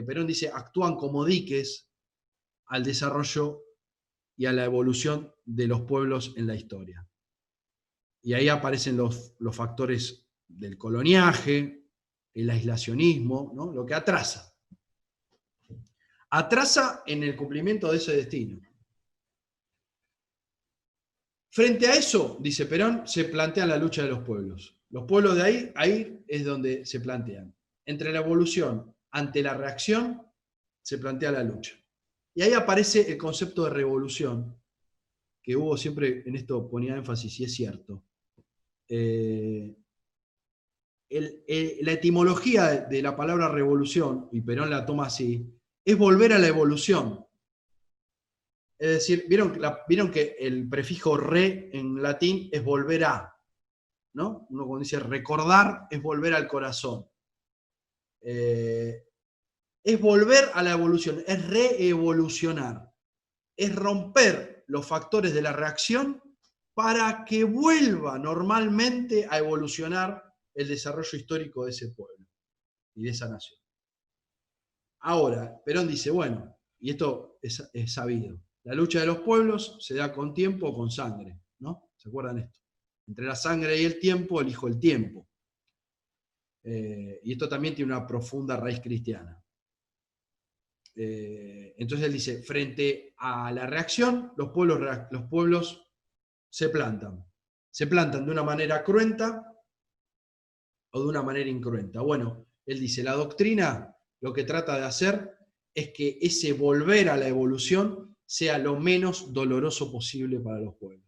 Perón dice, actúan como diques al desarrollo y a la evolución de los pueblos en la historia. Y ahí aparecen los factores del coloniaje, el aislacionismo, ¿no? Lo que atrasa. Atrasa en el cumplimiento de ese destino. Frente a eso, dice Perón, se plantea la lucha de los pueblos. Los pueblos de ahí es donde se plantean. Entre la evolución ante la reacción, se plantea la lucha. Y ahí aparece el concepto de revolución, que Hugo siempre en esto ponía énfasis, y es cierto. La etimología de la palabra revolución, y Perón la toma así, es volver a la evolución. Es decir, ¿vieron que el prefijo re en latín es volver a? ¿No? Uno cuando dice recordar es volver al corazón. Es volver a la evolución, es reevolucionar, es romper los factores de la reacción para que vuelva normalmente a evolucionar el desarrollo histórico de ese pueblo y de esa nación. Ahora, Perón dice, bueno, y esto es sabido, la lucha de los pueblos se da con tiempo o con sangre, ¿no? ¿Se acuerdan esto? Entre la sangre y el tiempo, elijo el tiempo. Y esto también tiene una profunda raíz cristiana. Entonces él dice, frente a la reacción, los pueblos se plantan. Se plantan de una manera cruenta o de una manera incruenta. Bueno, él dice, la doctrina lo que trata de hacer es que ese volver a la evolución sea lo menos doloroso posible para los pueblos.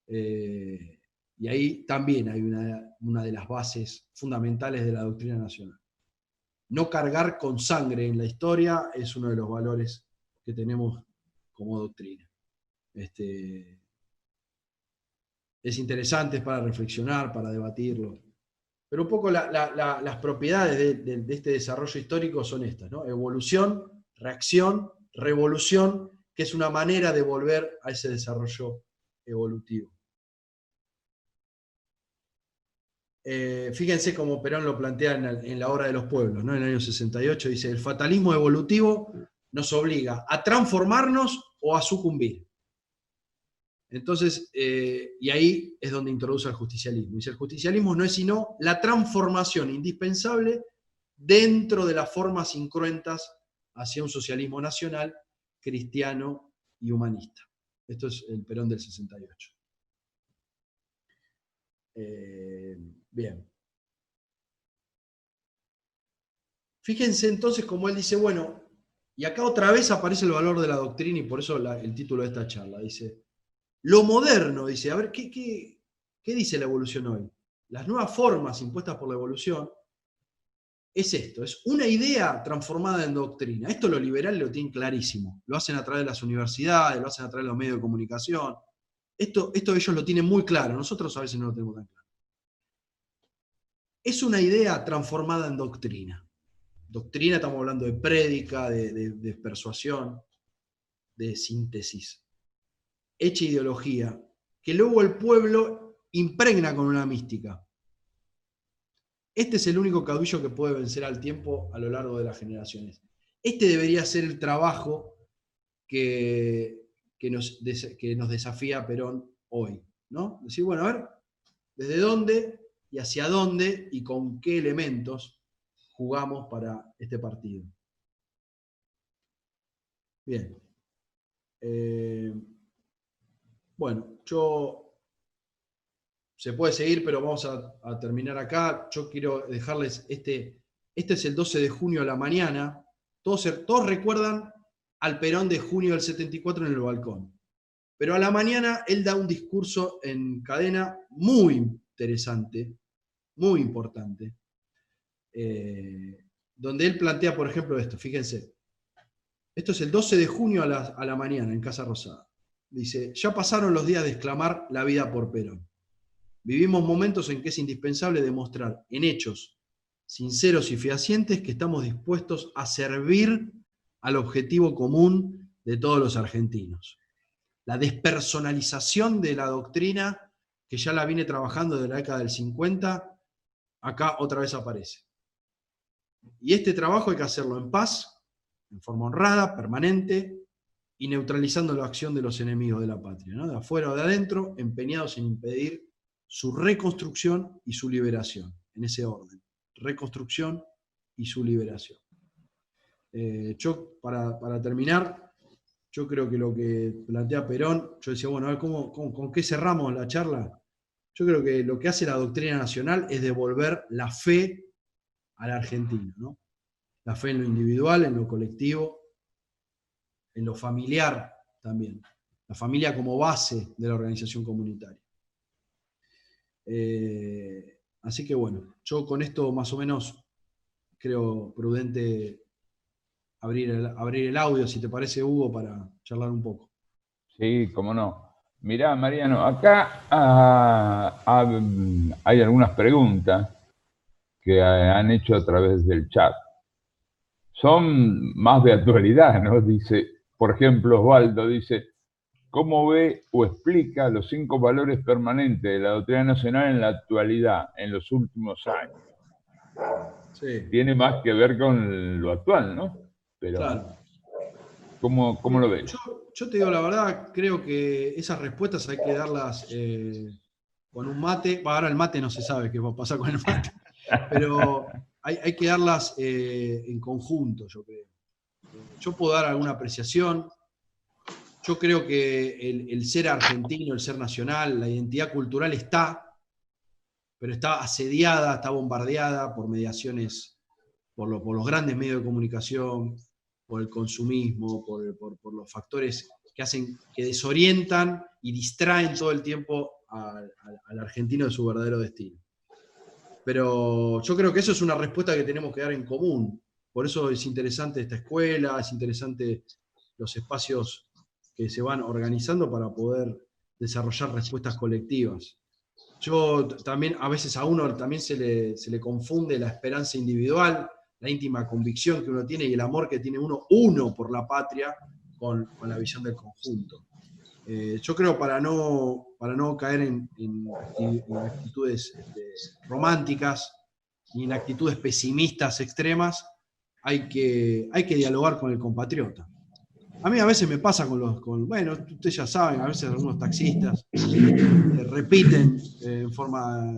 Y ahí también hay una de las bases fundamentales de la doctrina nacional. No cargar con sangre en la historia es uno de los valores que tenemos como doctrina. Es interesante, es para reflexionar, para debatirlo. Pero un poco las propiedades de este desarrollo histórico son estas, ¿no? Evolución, reacción, revolución, que es una manera de volver a ese desarrollo evolutivo. Fíjense cómo Perón lo plantea en la Obra de los Pueblos, ¿no? En el año 68, dice, el fatalismo evolutivo nos obliga a transformarnos o a sucumbir. Entonces, y ahí es donde introduce el justicialismo. Dice, el justicialismo no es sino la transformación indispensable dentro de las formas incruentas hacia un socialismo nacional, cristiano y humanista. Esto es el Perón del 68. Bien. Fíjense entonces como él dice, bueno, y acá otra vez aparece el valor de la doctrina y por eso el título de esta charla. Dice, lo moderno, dice, a ver, ¿qué dice la evolución hoy? Las nuevas formas impuestas por la evolución es esto, es una idea transformada en doctrina. Esto los liberales lo tienen clarísimo. Lo hacen a través de las universidades, lo hacen a través de los medios de comunicación. Esto ellos lo tienen muy claro, nosotros a veces no lo tenemos tan claro. Es una idea transformada en doctrina. Doctrina, estamos hablando de prédica, de persuasión, de síntesis. Hecha ideología, que luego el pueblo impregna con una mística. Este es el único caudillo que puede vencer al tiempo a lo largo de las generaciones. Este debería ser el trabajo que nos desafía Perón hoy, ¿no? Decir, bueno, a ver, ¿desde dónde y hacia dónde y con qué elementos jugamos para este partido? Bien. Bueno, se puede seguir, pero vamos a terminar acá. Yo quiero dejarles este es el 12 de junio a la mañana. Todos recuerdan al Perón de junio del 74 en el balcón. Pero a la mañana él da un discurso en cadena muy interesante, muy importante, donde él plantea, por ejemplo, esto. Fíjense, esto es el 12 de junio a la mañana en Casa Rosada. Dice, ya pasaron los días de exclamar la vida por Perón. Vivimos momentos en que es indispensable demostrar en hechos sinceros y fehacientes que estamos dispuestos a servir al objetivo común de todos los argentinos. La despersonalización de la doctrina, que ya la viene trabajando desde la década del 50, acá otra vez aparece. Y este trabajo hay que hacerlo en paz, en forma honrada, permanente, y neutralizando la acción de los enemigos de la patria, ¿no? De afuera o de adentro, empeñados en impedir su reconstrucción y su liberación, en ese orden. Reconstrucción y su liberación. Yo, para terminar, yo creo que lo que plantea Perón, yo decía, bueno, a ver, ¿con qué cerramos la charla? Yo creo que lo que hace la doctrina nacional es devolver la fe a la Argentina, ¿no? La fe en lo individual, en lo colectivo, en lo familiar también. La familia como base de la organización comunitaria. Así que bueno, yo con esto más o menos creo prudente abrir el audio, si te parece, Hugo, para charlar un poco. Sí, cómo no. Mirá, Mariano, acá hay algunas preguntas que han hecho a través del chat. Son más de actualidad, ¿no? Dice, por ejemplo, Osvaldo dice, ¿cómo ve o explica los 5 valores permanentes de la doctrina nacional en la actualidad, en los últimos años? Sí. Tiene más que ver con lo actual, ¿no? Pero, Claro. ¿cómo lo ves? Yo te digo la verdad, creo que esas respuestas hay que darlas con un mate. Ahora el mate no se sabe qué va a pasar con el mate, pero hay que darlas en conjunto, yo creo. Yo puedo dar alguna apreciación. Yo creo que el ser argentino, el ser nacional, la identidad cultural está, pero está asediada, está bombardeada por mediaciones, por los grandes medios de comunicación, por el consumismo, por los factores que hacen, que desorientan y distraen todo el tiempo al argentino de su verdadero destino. Pero yo creo que eso es una respuesta que tenemos que dar en común. Por eso es interesante esta escuela, es interesante los espacios que se van organizando para poder desarrollar respuestas colectivas. Yo también, a veces a uno también se le confunde la esperanza individual, la íntima convicción que uno tiene y el amor que tiene uno por la patria, con la visión del conjunto. Yo creo para no caer en actitudes románticas ni en actitudes pesimistas extremas, hay que dialogar con el compatriota. A mí a veces me pasa bueno, ustedes ya saben, a veces algunos taxistas repiten en forma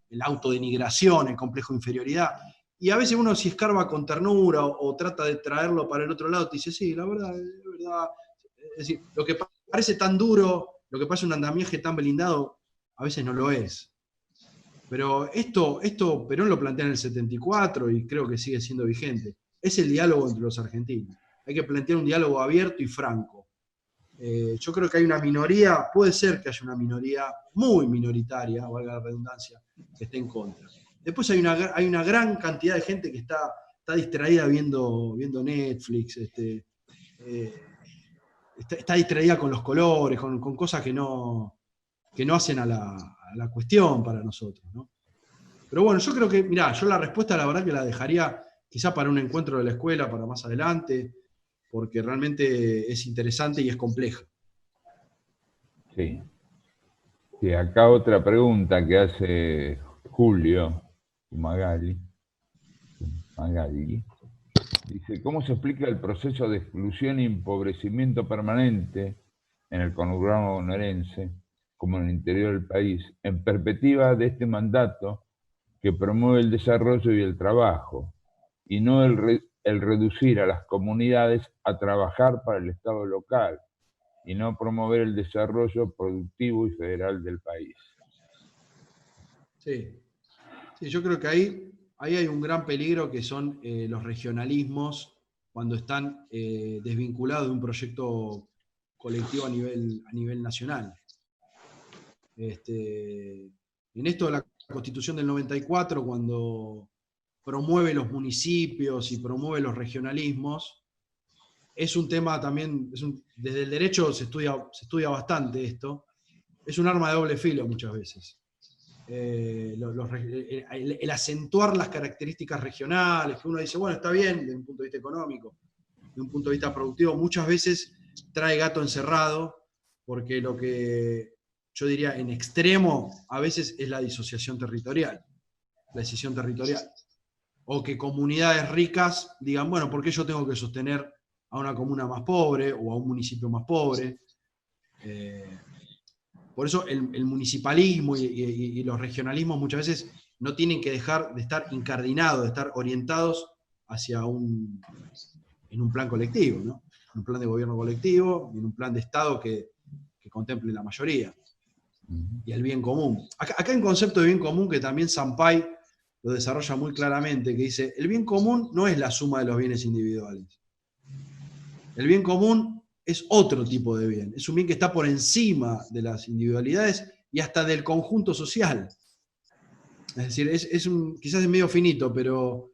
el autodenigración, el complejo de inferioridad, y a veces uno si escarba con ternura o trata de traerlo para el otro lado, te dice, sí, la verdad, es verdad. Es decir, lo que parece tan duro, lo que parece un andamiaje tan blindado, a veces no lo es. Pero esto Perón lo plantea en el 74 y creo que sigue siendo vigente. Es el diálogo entre los argentinos. Hay que plantear un diálogo abierto y franco. Yo creo que hay una minoría, puede ser que haya una minoría muy minoritaria, valga la redundancia, que esté en contra. Después hay una gran cantidad de gente que está distraída viendo Netflix, está distraída con los colores, con cosas que no hacen a la cuestión para nosotros, ¿no? Pero bueno, yo creo que, mirá, yo la respuesta la verdad que la dejaría quizá para un encuentro de la escuela, para más adelante, porque realmente es interesante y es compleja. Sí. Sí, acá otra pregunta que hace Julio Magali. Dice, ¿cómo se explica el proceso de exclusión y empobrecimiento permanente en el conurbano bonaerense, como en el interior del país, en perspectiva de este mandato que promueve el desarrollo y el trabajo, y no el reducir a las comunidades a trabajar para el Estado local, y no promover el desarrollo productivo y federal del país? Sí, sí, yo creo que ahí hay un gran peligro que son los regionalismos cuando están desvinculados de un proyecto colectivo a nivel nacional. En esto de la Constitución del 94, cuando promueve los municipios y promueve los regionalismos, es un tema también, desde el derecho se estudia bastante esto, es un arma de doble filo muchas veces. El acentuar las características regionales, que uno dice, bueno, está bien desde un punto de vista económico, desde un punto de vista productivo, muchas veces trae gato encerrado, porque lo que yo diría en extremo a veces es la disociación territorial, la decisión territorial. O que comunidades ricas digan, bueno, ¿por qué yo tengo que sostener a una comuna más pobre o a un municipio más pobre? Por eso el municipalismo y los regionalismos muchas veces no tienen que dejar de estar incardinados, de estar orientados hacia en un plan colectivo, ¿no? En un plan de gobierno colectivo, en un plan de Estado que contemple la mayoría y el bien común. Acá hay un concepto de bien común que también Sampay lo desarrolla muy claramente, que dice, el bien común no es la suma de los bienes individuales. El bien común es otro tipo de bien, es un bien que está por encima de las individualidades y hasta del conjunto social. Es decir, quizás es medio finito, pero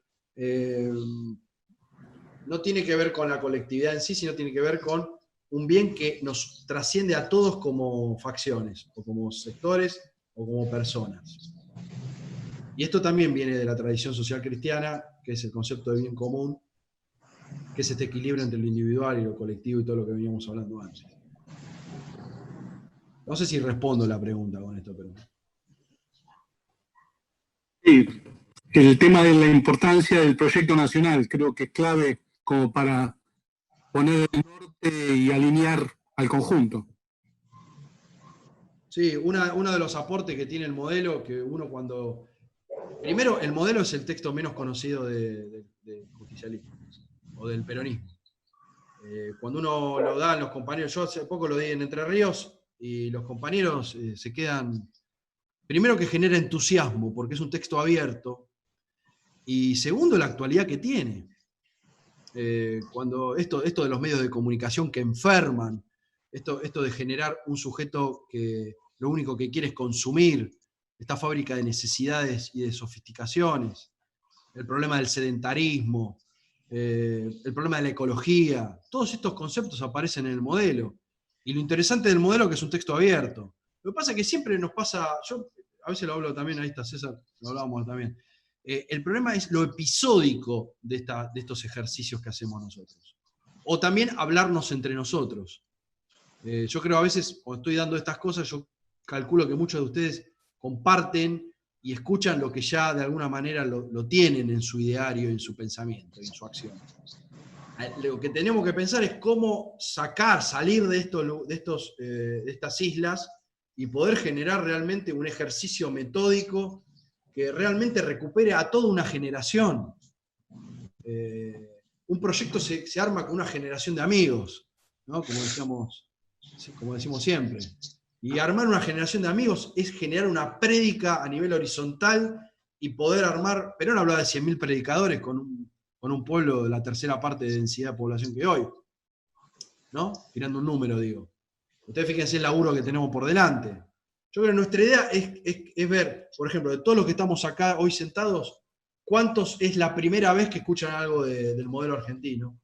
no tiene que ver con la colectividad en sí, sino tiene que ver con un bien que nos trasciende a todos como facciones, o como sectores, o como personas. Y esto también viene de la tradición social cristiana, que es el concepto de bien común, que es este equilibrio entre lo individual y lo colectivo y todo lo que veníamos hablando antes. No sé si respondo la pregunta con esto, pero... Sí, el tema de la importancia del proyecto nacional creo que es clave como para poner el norte y alinear al conjunto. Sí, uno de los aportes que tiene el modelo, que uno cuando... Primero, el modelo es el texto menos conocido del justicialismo, o del peronismo. Cuando uno lo da a los compañeros, yo hace poco lo di en Entre Ríos, y los compañeros se quedan... Primero que genera entusiasmo, porque es un texto abierto, y segundo, la actualidad que tiene. Cuando esto de los medios de comunicación que enferman, esto de generar un sujeto que lo único que quiere es consumir, esta fábrica de necesidades y de sofisticaciones, el problema del sedentarismo, el problema de la ecología, todos estos conceptos aparecen en el modelo. Y lo interesante del modelo es que es un texto abierto. Lo que pasa es que siempre nos pasa, yo a veces lo hablo también, ahí está César, lo hablábamos también, el problema es lo episódico de estos ejercicios que hacemos nosotros. O también hablarnos entre nosotros. Yo creo a veces, cuando estoy dando estas cosas, yo calculo que muchos de ustedes comparten y escuchan lo que ya de alguna manera lo tienen en su ideario, en su pensamiento, en su acción. Lo que tenemos que pensar es cómo salir de estas islas y poder generar realmente un ejercicio metódico que realmente recupere a toda una generación. Un proyecto se arma con una generación de amigos, ¿no? Como decimos siempre. Y armar una generación de amigos es generar una prédica a nivel horizontal y poder armar... Perón hablaba de 100.000 predicadores con un pueblo de la tercera parte de densidad de población que hoy, ¿no? Tirando un número, digo. Ustedes fíjense el laburo que tenemos por delante. Yo creo que nuestra idea es ver, por ejemplo, de todos los que estamos acá hoy sentados, ¿cuántos es la primera vez que escuchan algo del modelo argentino?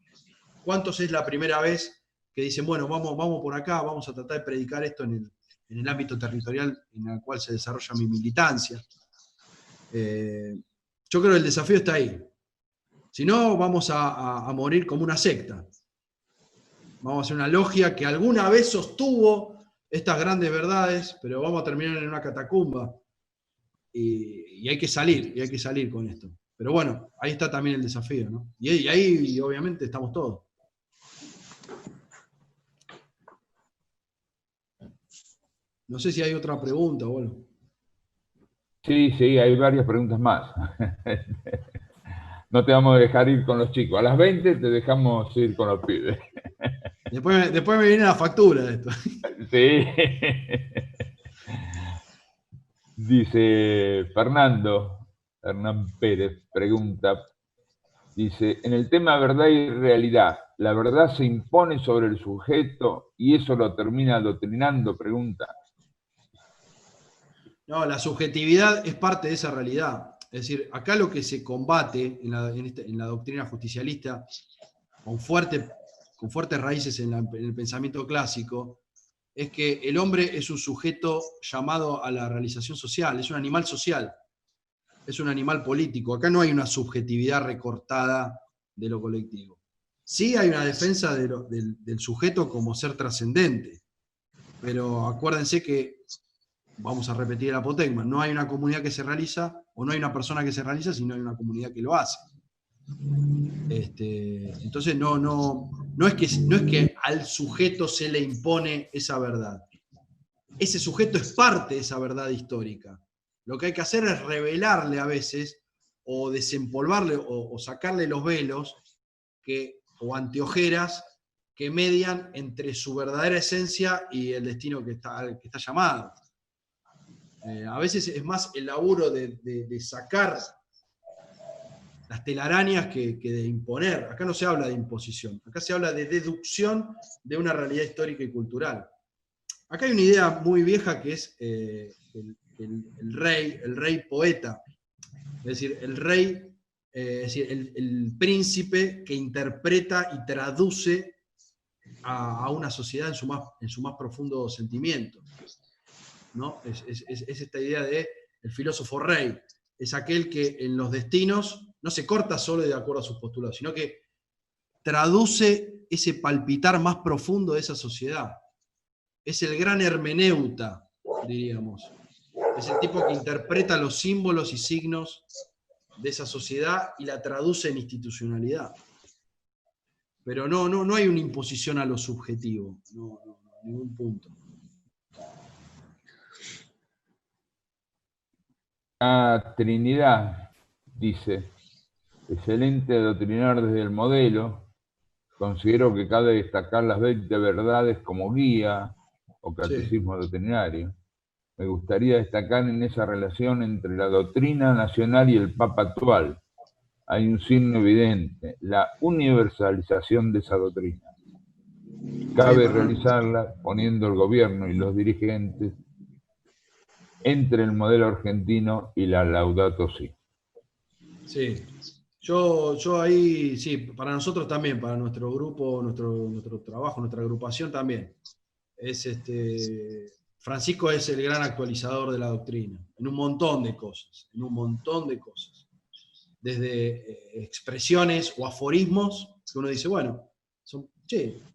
¿Cuántos es la primera vez que dicen, bueno, vamos por acá, vamos a tratar de predicar esto en el ámbito territorial en el cual se desarrolla mi militancia? Yo creo que el desafío está ahí. Si no, vamos a morir como una secta. Vamos a hacer una logia que alguna vez sostuvo estas grandes verdades, pero vamos a terminar en una catacumba. Y hay que salir con esto. Pero bueno, ahí está también el desafío, ¿no? Y ahí obviamente estamos todos. No sé si hay otra pregunta o algo. Sí, hay varias preguntas más. No te vamos a dejar ir con los chicos. A las 20 te dejamos ir con los pibes. Después me viene la factura de esto. Sí. Dice Hernán Pérez, pregunta, dice, en el tema verdad y realidad, ¿la verdad se impone sobre el sujeto y eso lo termina adoctrinando? Pregunta. No, la subjetividad es parte de esa realidad. Es decir, acá lo que se combate en la doctrina justicialista, con fuertes raíces en el pensamiento clásico, es que el hombre es un sujeto llamado a la realización social, es un animal social, es un animal político. Acá no hay una subjetividad recortada de lo colectivo. Sí hay una defensa del sujeto como ser trascendente, pero acuérdense que, vamos a repetir el apotegma, no hay una comunidad que se realiza, o no hay una persona que se realiza, sino hay una comunidad que lo hace. Entonces no es que al sujeto se le impone esa verdad. Ese sujeto es parte de esa verdad histórica. Lo que hay que hacer es revelarle a veces, o desempolvarle, o sacarle los velos o anteojeras que median entre su verdadera esencia y el destino que está llamado. A veces es más el laburo de sacar las telarañas que de imponer. Acá no se habla de imposición, acá se habla de deducción de una realidad histórica y cultural. Acá hay una idea muy vieja que es el rey poeta, es decir, el príncipe que interpreta y traduce a una sociedad en su más profundo sentimiento, ¿no? Es esta idea de el filósofo rey. es aquel que en los destinos no se corta solo de acuerdo a sus postulados, sino que traduce ese palpitar más profundo de esa sociedad. Es el gran hermeneuta, diríamos. Es el tipo que interpreta los símbolos y signos de esa sociedad y la traduce en institucionalidad. Pero no hay una imposición a lo subjetivo, no, en ningún punto. La Trinidad, dice, excelente adoctrinar desde el modelo. Considero que cabe destacar las 20 verdades como guía o catecismo doctrinario. Me gustaría destacar en esa relación entre la doctrina nacional y el Papa actual. Hay un signo evidente, la universalización de esa doctrina. Cabe realizarla poniendo el gobierno y los dirigentes entre el modelo argentino y la Laudato Si. Sí, yo ahí, sí, para nosotros también, para nuestro grupo, nuestro trabajo, nuestra agrupación también. Francisco es el gran actualizador de la doctrina, en un montón de cosas, Desde expresiones o aforismos, que uno dice, bueno,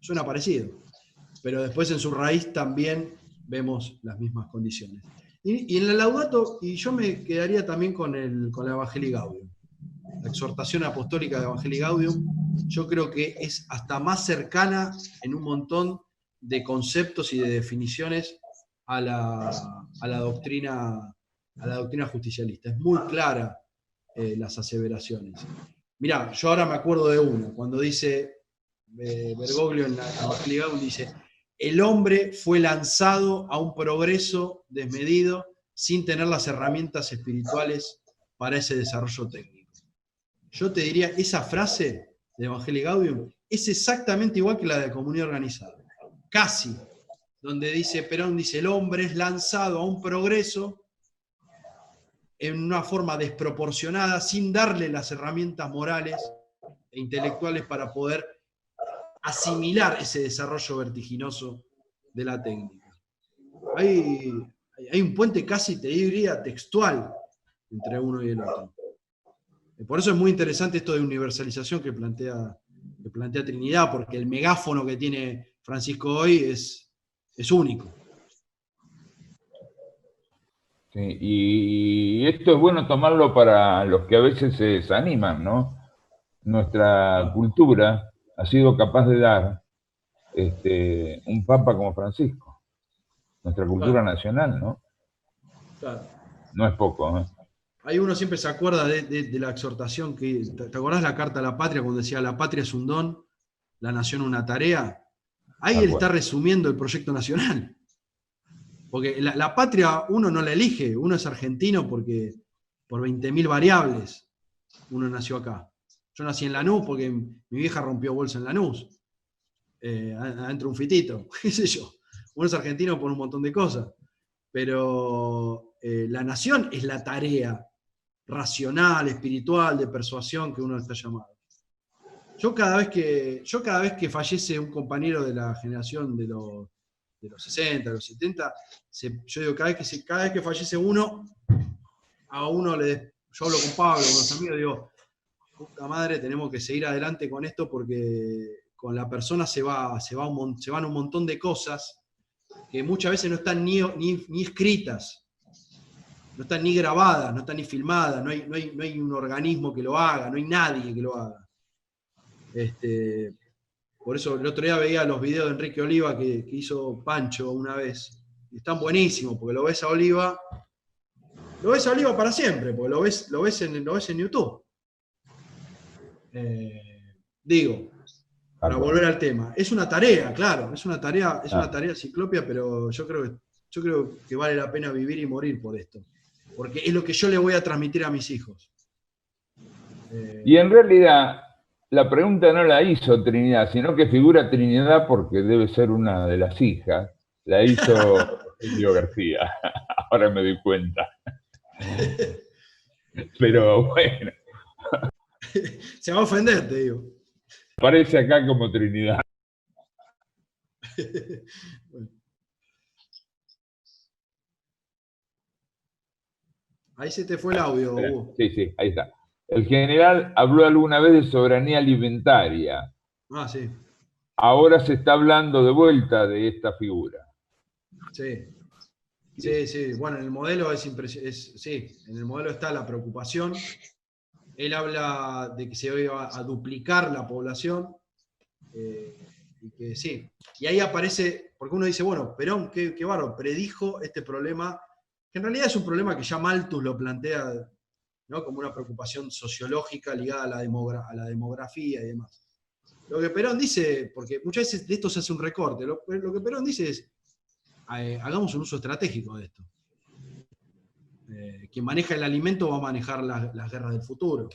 suena parecido. Pero después en su raíz también vemos las mismas condiciones. Y en la Laudato, y yo me quedaría también con la Evangelii Gaudium. La exhortación apostólica de Evangelii Gaudium, yo creo que es hasta más cercana en un montón de conceptos y de definiciones a la doctrina justicialista. Es muy clara las aseveraciones. Mirá, yo ahora me acuerdo de una, cuando dice Bergoglio en la Evangelii Gaudium, dice: el hombre fue lanzado a un progreso desmedido sin tener las herramientas espirituales para ese desarrollo técnico. Yo te diría, esa frase de Evangelii Gaudium es exactamente igual que la de comunidad organizada. Casi. Donde Perón dice, el hombre es lanzado a un progreso en una forma desproporcionada, sin darle las herramientas morales e intelectuales para poder asimilar ese desarrollo vertiginoso de la técnica. Hay un puente casi, te diría, textual entre uno y el otro. Por eso es muy interesante esto de universalización que plantea Trinidad, porque el megáfono que tiene Francisco hoy es único. Sí, y esto es bueno tomarlo para los que a veces se desaniman, ¿no? Nuestra cultura ha sido capaz de dar un papa como Francisco. Nuestra cultura nacional, ¿no? Claro. No es poco, ¿eh? Ahí uno siempre se acuerda de la exhortación que... ¿Te acordás la Carta a la Patria cuando decía la patria es un don, la nación una tarea? Ahí él está resumiendo el proyecto nacional. Porque la patria uno no la elige, uno es argentino porque por 20.000 variables uno nació acá. Yo nací en Lanús porque mi vieja rompió bolsa en Lanús, adentro un fitito, qué sé yo. Uno es argentino por un montón de cosas. Pero la nación es la tarea racional, espiritual, de persuasión que uno está llamado. Yo cada vez que fallece un compañero de la generación de los 60, de los 70, yo digo, cada vez que fallece uno, yo hablo con Pablo, con los amigos, digo, puta madre, tenemos que seguir adelante con esto porque con la persona se van un montón de cosas que muchas veces no están ni escritas, no están ni grabadas, no están ni filmadas, no hay un organismo que lo haga, no hay nadie que lo haga. Por eso el otro día veía los videos de Enrique Oliva que hizo Pancho una vez. Y están buenísimos, porque lo ves a Oliva para siempre, porque lo ves en YouTube. Para volver al tema. Es una tarea, claro, es una tarea ciclopia, pero yo creo que vale la pena vivir y morir por esto. Porque es lo que yo le voy a transmitir a mis hijos. Y en realidad, la pregunta no la hizo Trinidad, sino que figura Trinidad porque debe ser una de las hijas. La hizo Emilio García. Ahora me doy cuenta. Pero bueno. Se va a ofender, te digo. Aparece acá como Trinidad. Bueno. Ahí se te fue el audio, Espera, Hugo. sí, ahí está. El general habló alguna vez de soberanía alimentaria. Ah, sí, Ahora se está hablando de vuelta de esta figura. sí. Sí, sí. Bueno, en el modelo sí, en el modelo está la preocupación. Él habla de que se iba a duplicar la población. Y que sí. Y ahí aparece, porque uno dice, bueno, Perón, qué bárbaro, predijo este problema, que en realidad es un problema que ya Malthus lo plantea, ¿no?, como una preocupación sociológica ligada a la demografía y demás. Lo que Perón dice, porque muchas veces de esto se hace un recorte, lo que Perón dice es, hagamos un uso estratégico de esto. Quien maneja el alimento va a manejar las guerras del futuro.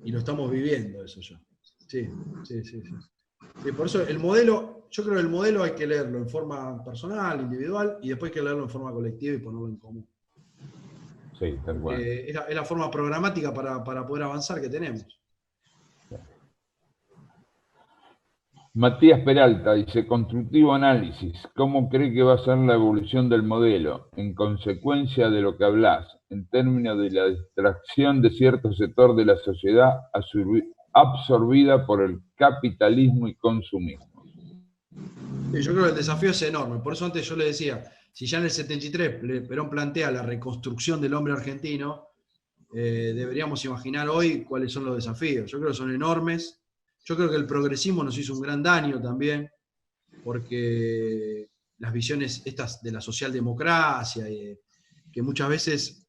Y lo estamos viviendo eso ya. Sí. Sí, por eso el modelo, yo creo que el modelo hay que leerlo en forma personal, individual, y después hay que leerlo en forma colectiva y ponerlo en común. Sí, tal cual. Es la forma programática para poder avanzar que tenemos. Matías Peralta dice, constructivo análisis, ¿cómo cree que va a ser la evolución del modelo en consecuencia de lo que hablas, en términos de la distracción de cierto sector de la sociedad absorbida por el capitalismo y consumismo? Yo creo que el desafío es enorme, por eso antes yo le decía, si ya en el 73 Perón plantea la reconstrucción del hombre argentino, deberíamos imaginar hoy cuáles son los desafíos. Yo creo que son enormes. Yo creo que el progresismo nos hizo un gran daño también, porque las visiones estas de la socialdemocracia, que muchas veces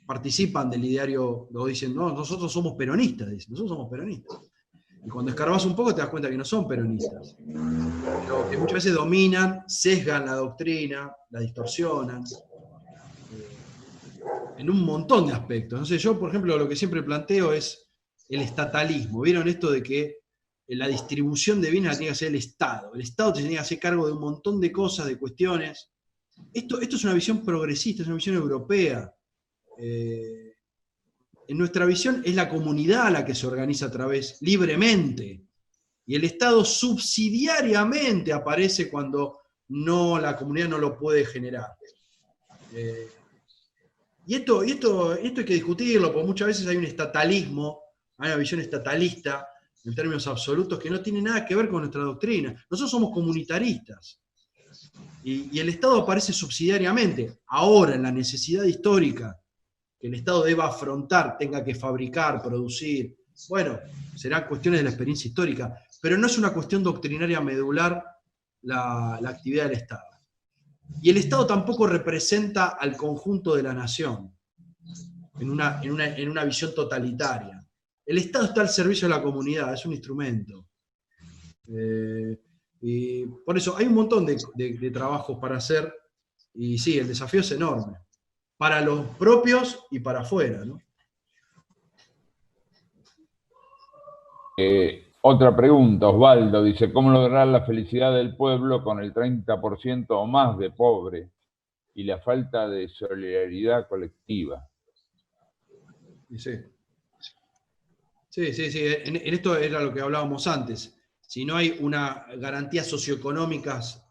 participan del ideario, lo dicen, no, nosotros somos peronistas, nosotros somos peronistas. Y cuando escarbas un poco te das cuenta que no son peronistas, pero que muchas veces dominan, sesgan la doctrina, la distorsionan, en un montón de aspectos. No sé, yo, por ejemplo, lo que siempre planteo es el estatalismo. ¿Vieron esto de que la distribución de bienes la tiene que hacer el Estado? El Estado tiene que hacer cargo de un montón de cosas, de cuestiones. Esto es una visión progresista, es una visión europea. En nuestra visión es la comunidad la que se organiza a través, libremente. Y el Estado subsidiariamente aparece cuando la comunidad no lo puede generar. Y esto hay que discutirlo, porque muchas veces hay un estatalismo, hay una visión estatalista en términos absolutos que no tiene nada que ver con nuestra doctrina. Nosotros somos comunitaristas. Y el Estado aparece subsidiariamente. Ahora, en la necesidad histórica que el Estado deba afrontar, tenga que fabricar, producir, bueno, serán cuestiones de la experiencia histórica, pero no es una cuestión doctrinaria medular la actividad del Estado. Y el Estado tampoco representa al conjunto de la nación en una visión totalitaria. El Estado está al servicio de la comunidad, es un instrumento. Y por eso hay un montón de trabajos para hacer, y sí, el desafío es enorme, para los propios y para afuera, ¿no? Otra pregunta, Osvaldo dice, ¿cómo lograr la felicidad del pueblo con el 30% o más de pobres y la falta de solidaridad colectiva? Sí. En esto era lo que hablábamos antes. Si no hay una garantía socioeconómicas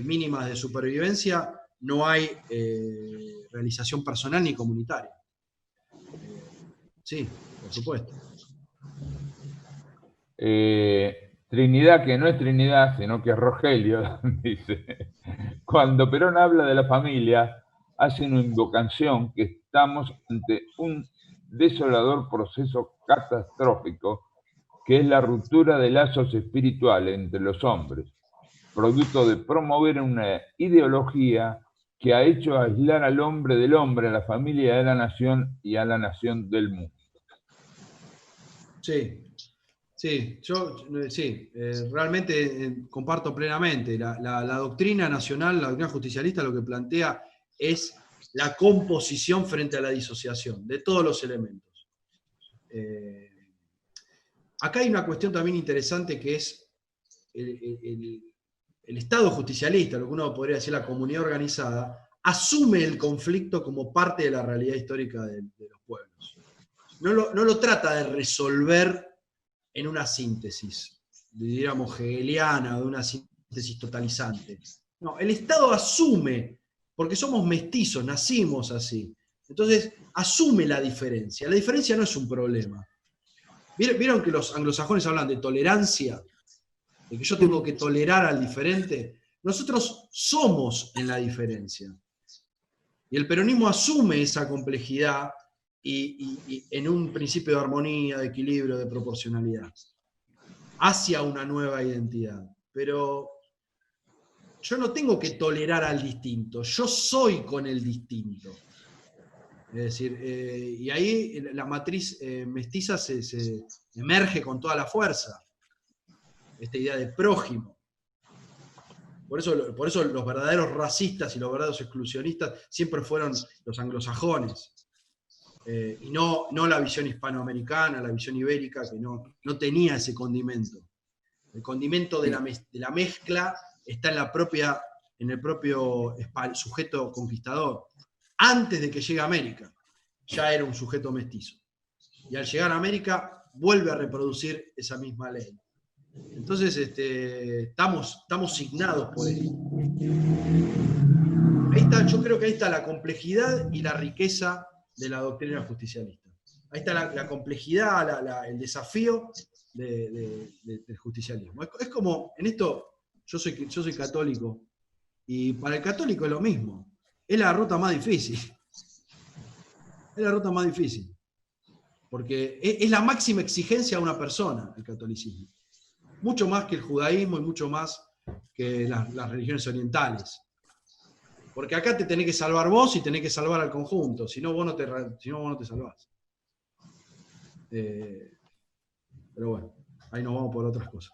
mínimas de supervivencia, no hay realización personal ni comunitaria. Sí, por supuesto. Trinidad, que no es Trinidad, sino que es Rogelio, dice, cuando Perón habla de la familia, hace una invocación que estamos ante un desolador proceso catastrófico, que es la ruptura de lazos espirituales entre los hombres, producto de promover una ideología que ha hecho aislar al hombre del hombre, a la familia de la nación y a la nación del mundo. Sí, realmente comparto plenamente. La doctrina nacional, la doctrina justicialista, lo que plantea es la composición frente a la disociación de todos los elementos. Acá hay una cuestión también interesante que es el Estado justicialista, lo que uno podría decir la comunidad organizada, asume el conflicto como parte de la realidad histórica de los pueblos. No lo trata de resolver en una síntesis, diríamos hegeliana, de una síntesis totalizante. No, el Estado asume porque somos mestizos, nacimos así. Entonces, asume la diferencia. La diferencia no es un problema. ¿Vieron que los anglosajones hablan de tolerancia? De que yo tengo que tolerar al diferente. Nosotros somos en la diferencia. Y el peronismo asume esa complejidad y en un principio de armonía, de equilibrio, de proporcionalidad, hacia una nueva identidad. Pero yo no tengo que tolerar al distinto, yo soy con el distinto. Es decir, y ahí la matriz mestiza se emerge con toda la fuerza. Esta idea de prójimo. Por eso los verdaderos racistas y los verdaderos exclusionistas siempre fueron los anglosajones. Y no la visión hispanoamericana, la visión ibérica, que no tenía ese condimento. El condimento de la mezcla está en el propio sujeto conquistador. Antes de que llegue a América, ya era un sujeto mestizo. Y al llegar a América, vuelve a reproducir esa misma ley. Entonces, estamos signados por él. Yo creo que ahí está la complejidad y la riqueza de la doctrina justicialista. Ahí está la complejidad, el desafío del justicialismo. Es como, en esto, yo soy católico, y para el católico es lo mismo. Es la ruta más difícil. Es la ruta más difícil. Porque es la máxima exigencia a una persona, el catolicismo. Mucho más que el judaísmo y mucho más que las religiones orientales. Porque acá te tenés que salvar vos y tenés que salvar al conjunto, si no vos no te salvás. Pero bueno, ahí nos vamos por otras cosas.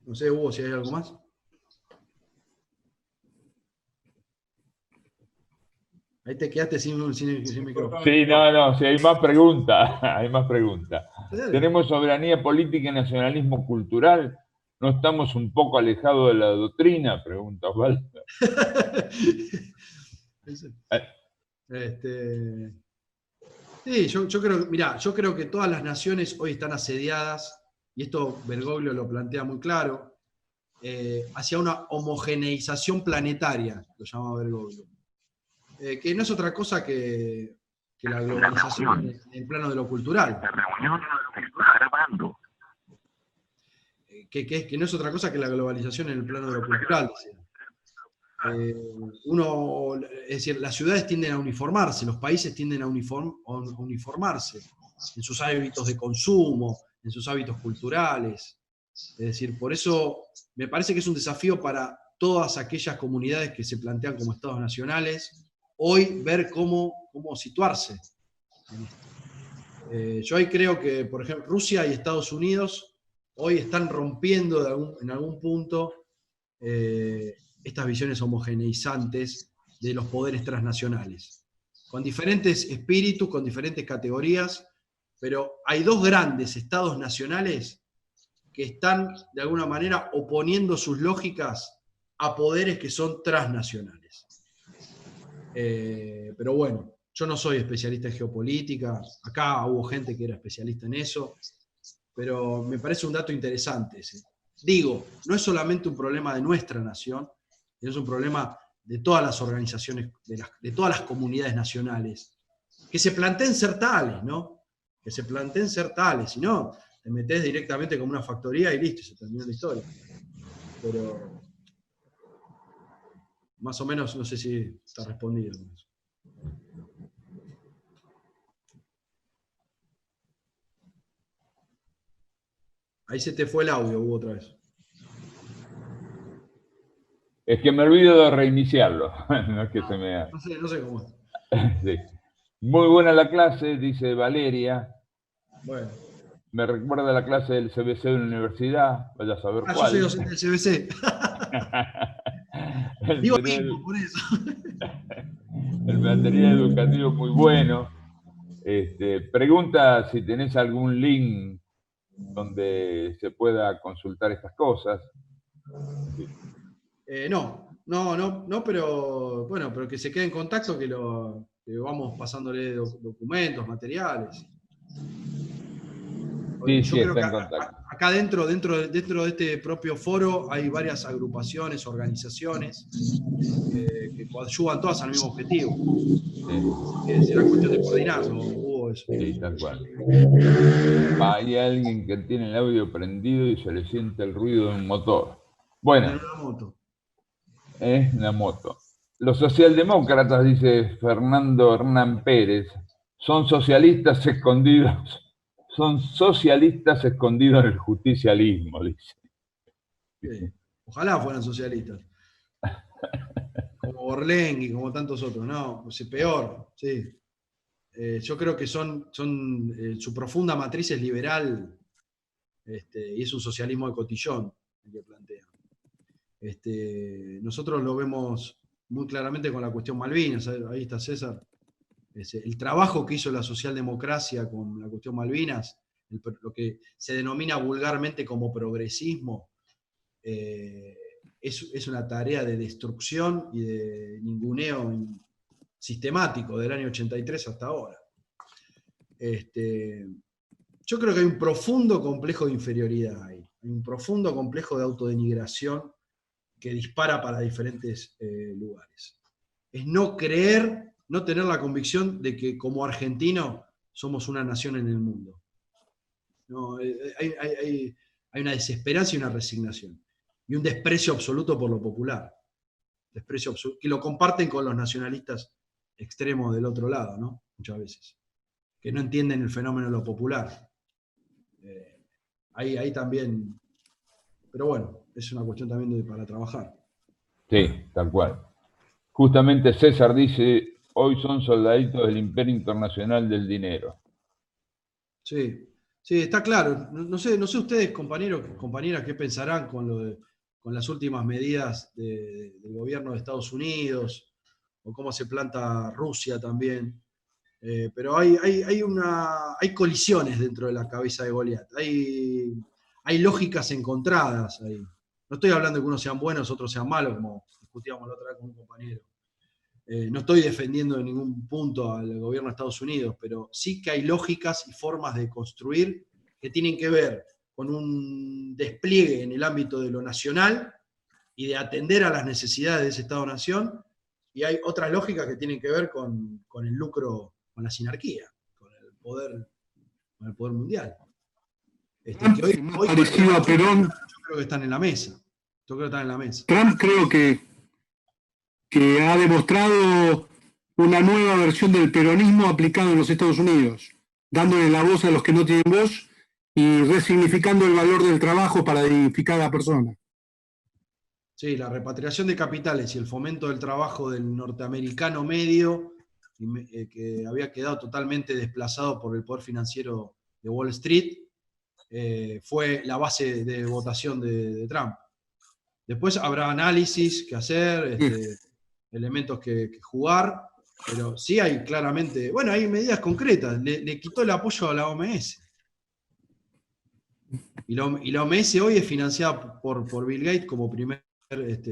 No sé, Hugo, si hay algo más. Ahí te quedaste sin micrófono. Sí, no, si hay más preguntas, hay más preguntas. ¿Tenemos soberanía política y nacionalismo cultural? ¿No estamos un poco alejados de la doctrina? Pregunta Osvaldo. Sí, yo creo que todas las naciones hoy están asediadas, y esto Bergoglio lo plantea muy claro, hacia una homogeneización planetaria, lo llama Bergoglio. Que no es otra cosa que la globalización en el plano de lo cultural. La reunión se está grabando. Que no es otra cosa que la globalización en el plano de lo cultural. Es decir, las ciudades tienden a uniformarse, los países tienden a uniformarse en sus hábitos de consumo, en sus hábitos culturales. Es decir, por eso me parece que es un desafío para todas aquellas comunidades que se plantean como estados nacionales, hoy ver cómo situarse en esto. Yo ahí creo que, por ejemplo, Rusia y Estados Unidos hoy están rompiendo en algún punto estas visiones homogeneizantes de los poderes transnacionales, con diferentes espíritus, con diferentes categorías, pero hay dos grandes estados nacionales que están, de alguna manera, oponiendo sus lógicas a poderes que son transnacionales. Pero bueno, yo no soy especialista en geopolítica, acá hubo gente que era especialista en eso, pero me parece un dato interesante ese. Digo, no es solamente un problema de nuestra nación, es un problema de todas las organizaciones, de todas las comunidades nacionales, que se planteen ser tales, ¿no? Que se planteen ser tales, si no, te metés directamente como una factoría y listo, se terminó la historia. Pero más o menos, no sé si está respondido. Ahí se te fue el audio, Hugo, otra vez. Es que me olvido de reiniciarlo. No es que se me... No sé cómo. Sí. Muy buena la clase, dice Valeria. Bueno. Me recuerda la clase del CBC de la universidad. Vaya a saber cuál. Yo soy docente del CBC. Digo mismo, por eso. El material educativo es muy bueno. Pregunta si tenés algún link donde se pueda consultar estas cosas. Sí. No, pero bueno, pero que se quede en contacto, que vamos pasándole documentos, materiales. Sí, está en contacto. acá dentro de este propio foro hay varias agrupaciones, organizaciones que coadyuvan todas al mismo objetivo. Será cuestión de coordinarlo, Hugo, eso. Sí, tal cual. Hay alguien que tiene el audio prendido y se le siente el ruido de un motor. Bueno, En una moto. es una moto. Los socialdemócratas, dice Fernando Hernán Pérez, son socialistas escondidos en el justicialismo, dice. Sí. Ojalá fueran socialistas. Como Borlengui, como tantos otros. No, pues peor, sí. Yo creo que su profunda matriz es liberal, y es un socialismo de cotillón el que plantea. Nosotros lo vemos muy claramente con la cuestión Malvinas. Ahí está César. El trabajo que hizo la socialdemocracia con la cuestión Malvinas, lo que se denomina vulgarmente como progresismo, es una tarea de destrucción y de ninguneo sistemático del año 83 hasta ahora. Yo creo que hay un profundo complejo de inferioridad ahí, hay un profundo complejo de autodenigración que dispara para diferentes lugares. Es no creer, no tener la convicción de que como argentino somos una nación en el mundo. No, hay una desesperanza y una resignación. Y un desprecio absoluto por lo popular. Desprecio absoluto, que lo comparten con los nacionalistas extremos del otro lado, ¿no? Muchas veces. Que no entienden el fenómeno de lo popular. Ahí también. Pero bueno, es una cuestión también para trabajar. Sí, tal cual. Justamente César dice, hoy son soldaditos del Imperio Internacional del Dinero. Sí, sí, está claro. No sé ustedes, compañeros, compañeras, qué pensarán con las últimas medidas del gobierno de Estados Unidos, o cómo se planta Rusia también. Pero hay colisiones dentro de la cabeza de Goliat. Hay lógicas encontradas ahí. No estoy hablando de que unos sean buenos, otros sean malos, como discutíamos la otra vez con un compañero. No estoy defendiendo en ningún punto al gobierno de Estados Unidos, pero sí que hay lógicas y formas de construir que tienen que ver con un despliegue en el ámbito de lo nacional y de atender a las necesidades de ese Estado-nación, y hay otras lógicas que tienen que ver con el lucro, con la sinarquía, con el poder mundial. Trump, Que más hoy parecido a Perón. Yo creo que están en la mesa. Trump creo que ha demostrado una nueva versión del peronismo aplicado en los Estados Unidos, dándole la voz a los que no tienen voz y resignificando el valor del trabajo para dignificar a la persona. Sí, la repatriación de capitales y el fomento del trabajo del norteamericano medio, que había quedado totalmente desplazado por el poder financiero de Wall Street, fue la base de votación de Trump. Después habrá análisis que hacer, elementos que jugar, pero sí hay claramente, bueno, hay medidas concretas. Le quitó el apoyo a la OMS. Y la OMS hoy es financiada por Bill Gates como primer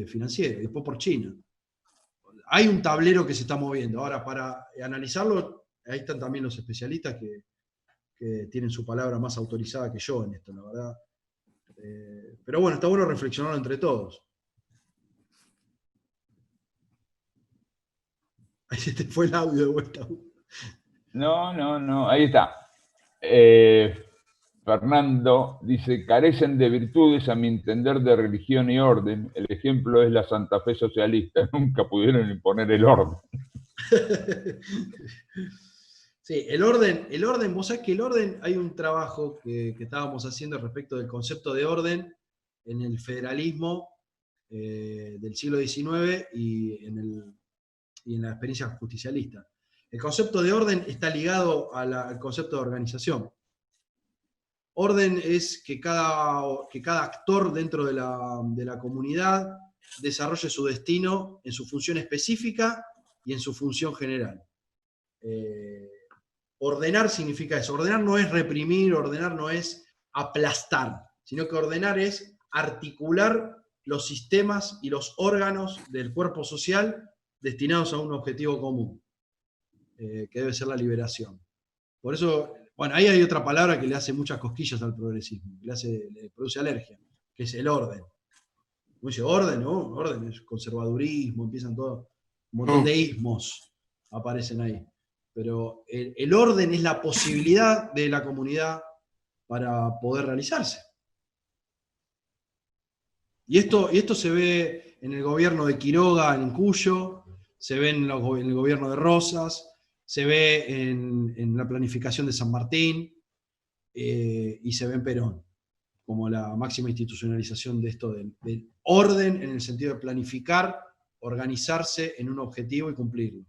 financiero, y después por China. Hay un tablero que se está moviendo. Ahora, para analizarlo, ahí están también los especialistas que tienen su palabra más autorizada que yo en esto, la verdad. Pero bueno, está bueno reflexionarlo entre todos. Ahí se te fue el audio de vuelta. No, ahí está. Fernando dice, carecen de virtudes a mi entender de religión y orden. El ejemplo es la Santa Fe socialista. Nunca pudieron imponer el orden. Sí, el orden, vos sabés que el orden, hay un trabajo que estábamos haciendo respecto del concepto de orden en el federalismo del siglo XIX y en la experiencia justicialista. El concepto de orden está ligado al concepto de organización. Orden es que cada actor dentro de la comunidad desarrolle su destino en su función específica y en su función general. Ordenar significa eso. Ordenar no es reprimir, ordenar no es aplastar, sino que ordenar es articular los sistemas y los órganos del cuerpo social destinados a un objetivo común, que debe ser la liberación. Por eso Bueno, ahí hay otra palabra que le hace muchas cosquillas al progresismo, le produce alergia, que es el orden. Uno dice, orden, ¿no? Orden es conservadurismo, empiezan todo, un montón de ismos aparecen ahí. Pero el orden es la posibilidad de la comunidad para poder realizarse. Y esto se ve en el gobierno de Quiroga, en Cuyo, se ve en el gobierno de Rosas, se ve en la planificación de San Martín, y se ve en Perón, como la máxima institucionalización de esto del orden en el sentido de planificar, organizarse en un objetivo y cumplirlo.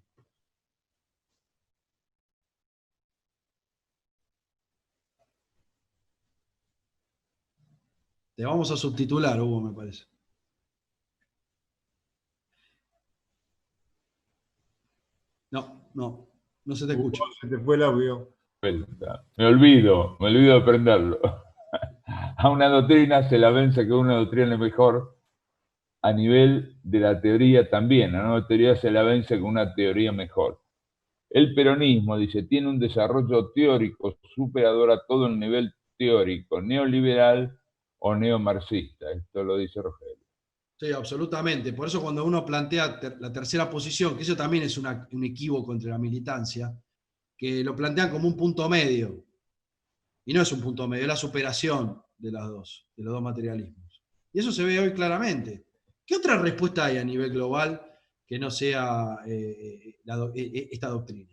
Te vamos a subtitular, Hugo, me parece. No se te escucha. Se te fue el audio. Me olvido de prenderlo. A una doctrina se la vence que una doctrina es mejor a nivel de la teoría también. A una teoría se la vence con una teoría mejor. El peronismo, dice, tiene un desarrollo teórico superador a todo el nivel teórico, neoliberal o neomarxista. Esto lo dice Rogelio. Sí, absolutamente. Por eso cuando uno plantea la tercera posición, que eso también es un equívoco entre la militancia, que lo plantean como un punto medio. Y no es un punto medio, es la superación de los dos materialismos. Y eso se ve hoy claramente. ¿Qué otra respuesta hay a nivel global que no sea esta doctrina?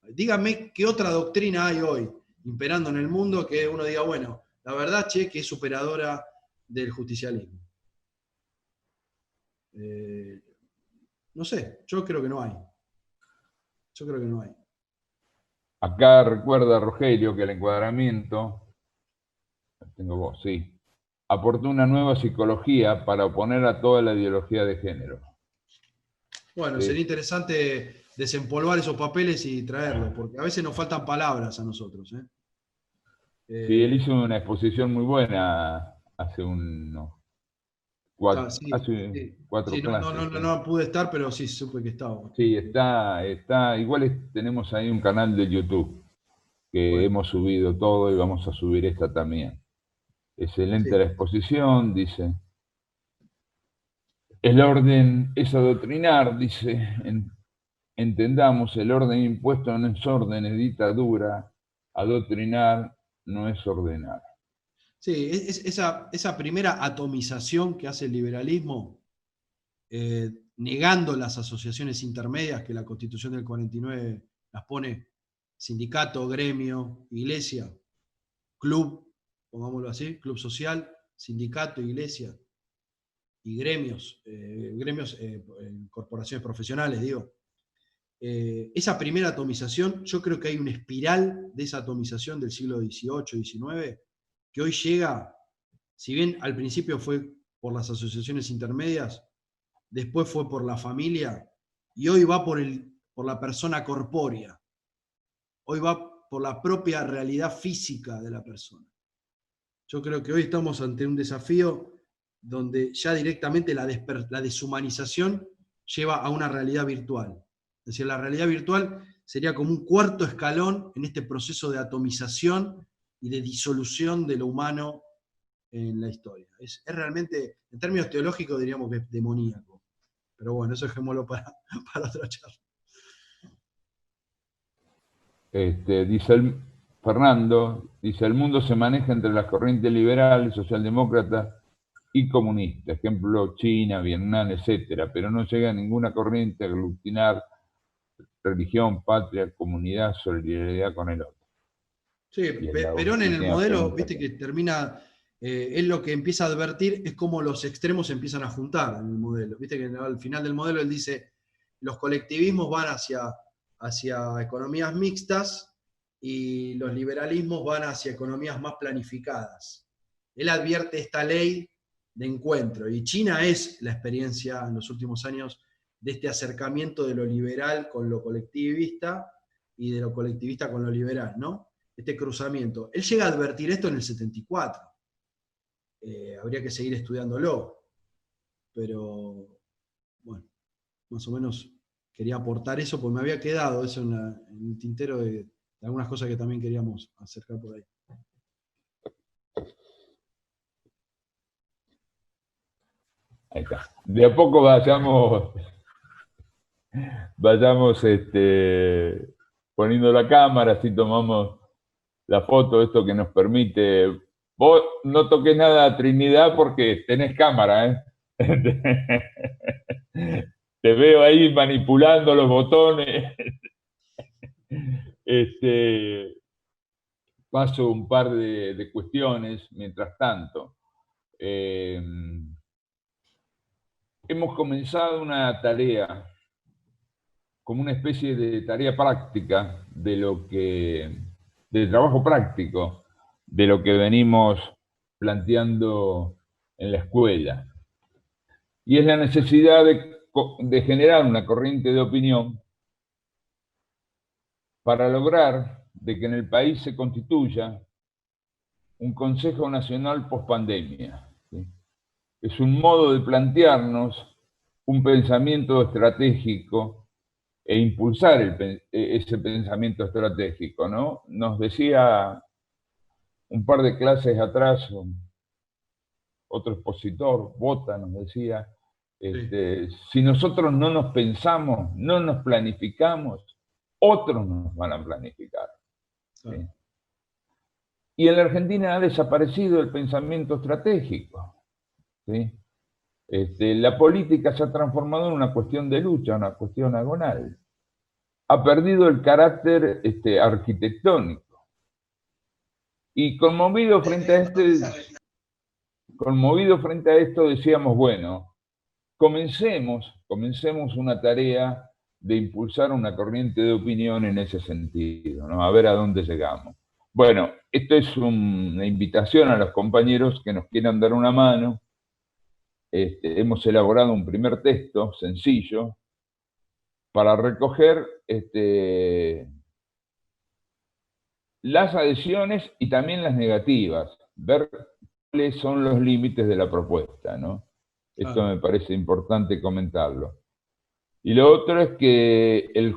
Dígame qué otra doctrina hay hoy imperando en el mundo que uno diga, bueno, la verdad, che, que es superadora del justicialismo. No sé, yo creo que no hay. Acá recuerda Rogelio que el encuadramiento, tengo vos, sí, aportó una nueva psicología para oponer a toda la ideología de género. Bueno, Sí. sería interesante desempolvar esos papeles y traerlos, porque a veces nos faltan palabras a nosotros. Sí, él hizo una exposición muy buena hace unos cuatro sí, clases. no pude estar, pero sí supe que estaba. Sí, está, igual tenemos ahí un canal de YouTube que hemos subido todo y vamos a subir esta también. Excelente la exposición, dice. El orden es adoctrinar, dice. Entendamos, el orden impuesto no es orden, es dictadura. Adoctrinar no es ordenar. Sí, esa primera atomización que hace el liberalismo, negando las asociaciones intermedias que la Constitución del 49 las pone, sindicato, gremio, iglesia, club, pongámoslo así, club social, sindicato, iglesia y gremios, corporaciones profesionales, digo. Esa primera atomización, yo creo que hay una espiral de esa atomización del siglo XVIII, XIX, que hoy llega, si bien al principio fue por las asociaciones intermedias, después fue por la familia, y hoy va por la persona corpórea. Hoy va por la propia realidad física de la persona. Yo creo que hoy estamos ante un desafío donde ya directamente la deshumanización lleva a una realidad virtual. Es decir, la realidad virtual sería como un cuarto escalón en este proceso de atomización y de disolución de lo humano en la historia. Es realmente, en términos teológicos diríamos que es demoníaco. Pero bueno, eso dejémoslo para otra charla. Fernando, dice, el mundo se maneja entre las corrientes liberales, socialdemócratas y comunistas, ejemplo, China, Vietnam, etcétera, pero no llega a ninguna corriente a aglutinar religión, patria, comunidad, solidaridad con el otro. Sí, Perón en el modelo, viste que termina, él lo que empieza a advertir es cómo los extremos se empiezan a juntar en el modelo. Viste que al final del modelo él dice, los colectivismos van hacia economías mixtas y los liberalismos van hacia economías más planificadas. Él advierte esta ley de encuentro, y China es la experiencia en los últimos años de este acercamiento de lo liberal con lo colectivista y de lo colectivista con lo liberal, ¿no? Este cruzamiento. Él llega a advertir esto en el 74. Habría que seguir estudiándolo. Pero, bueno, más o menos quería aportar eso, porque me había quedado eso en el tintero de algunas cosas que también queríamos acercar por ahí. Ahí está. De a poco vayamos poniendo la cámara, así tomamos la foto, esto que nos permite. Vos no toques nada a Trinidad porque tenés cámara, ¿eh? Te veo ahí manipulando los botones. Paso un par de cuestiones mientras tanto. Hemos comenzado una tarea, como una especie de tarea práctica de trabajo práctico, de lo que venimos planteando en la escuela. Y es la necesidad de generar una corriente de opinión para lograr de que en el país se constituya un Consejo Nacional pospandemia. ¿Sí? Es un modo de plantearnos un pensamiento estratégico e impulsar ese pensamiento estratégico, ¿no? Nos decía un par de clases atrás, otro expositor, Bota, nos decía, si nosotros no nos pensamos, no nos planificamos, otros nos van a planificar. ¿Sí? Y en la Argentina ha desaparecido el pensamiento estratégico. ¿Sí? La política se ha transformado en una cuestión de lucha, una cuestión agonal. Ha perdido el carácter arquitectónico. Y conmovido frente a esto decíamos, bueno, comencemos una tarea de impulsar una corriente de opinión en ese sentido, ¿no? A ver a dónde llegamos. Bueno, esto es una invitación a los compañeros que nos quieran dar una mano. Hemos elaborado un primer texto sencillo para recoger las adhesiones y también las negativas, ver cuáles son los límites de la propuesta, ¿no? Esto me parece importante comentarlo. Y lo otro es que el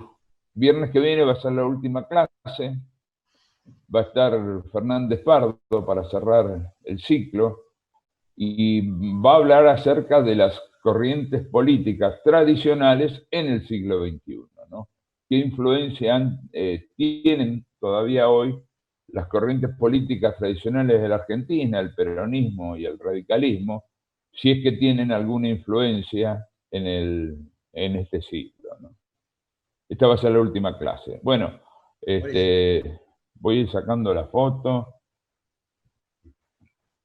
viernes que viene va a ser la última clase, va a estar Fernández Pardo para cerrar el ciclo, y va a hablar acerca de las corrientes políticas tradicionales en el siglo XXI, ¿no? ¿Qué influencia tienen todavía hoy las corrientes políticas tradicionales de la Argentina, el peronismo y el radicalismo, si es que tienen alguna influencia en este siglo, ¿no? Esta va a ser la última clase. Bueno, voy a ir sacando la foto.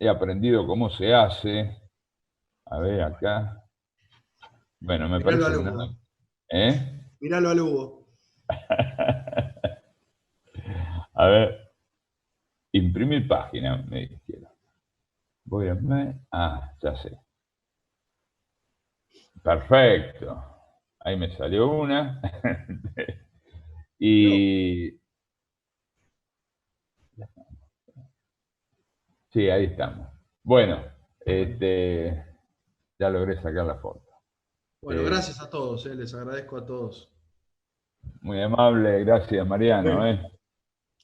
He aprendido cómo se hace. A ver, acá. Bueno, me Miralo parece al Hugo. ¿Eh? Míralo al Hugo. A ver. Imprimir página, me dijeron. Voy a ver. Ah, ya sé. Perfecto. Ahí me salió una. Y... Sí, ahí estamos. Bueno, ya logré sacar la foto. Bueno, gracias a todos, les agradezco a todos. Muy amable, gracias Mariano.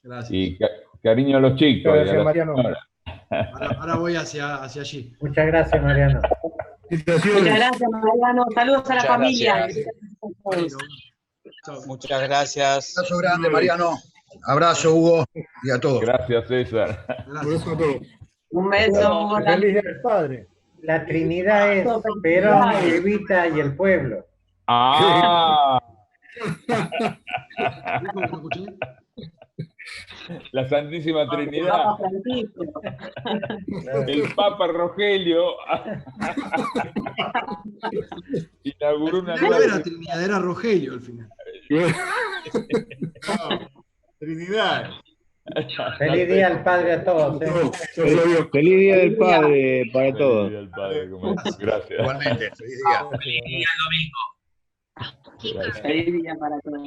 Gracias. Y cariño a los chicos. Gracias, Mariano. Ahora voy hacia allí. Muchas gracias, Mariano. Muchas gracias, Mariano. Saludos a la familia. Muchas gracias. Abrazo grande, Mariano. Abrazo, Hugo, y a todos. Gracias, César. Gracias a todos. Un beso. Feliz Día del Padre. La Trinidad es Perón, Evita y el pueblo. Ah. La Santísima Trinidad. El Papa Rogelio inauguró una No era Trinidad, era Rogelio al final. Trinidad. Feliz Día al Padre a todos. Feliz Día del Padre para todos. Feliz Día del Padre, gracias. Igualmente, feliz día. Feliz día domingo. Feliz día para todos.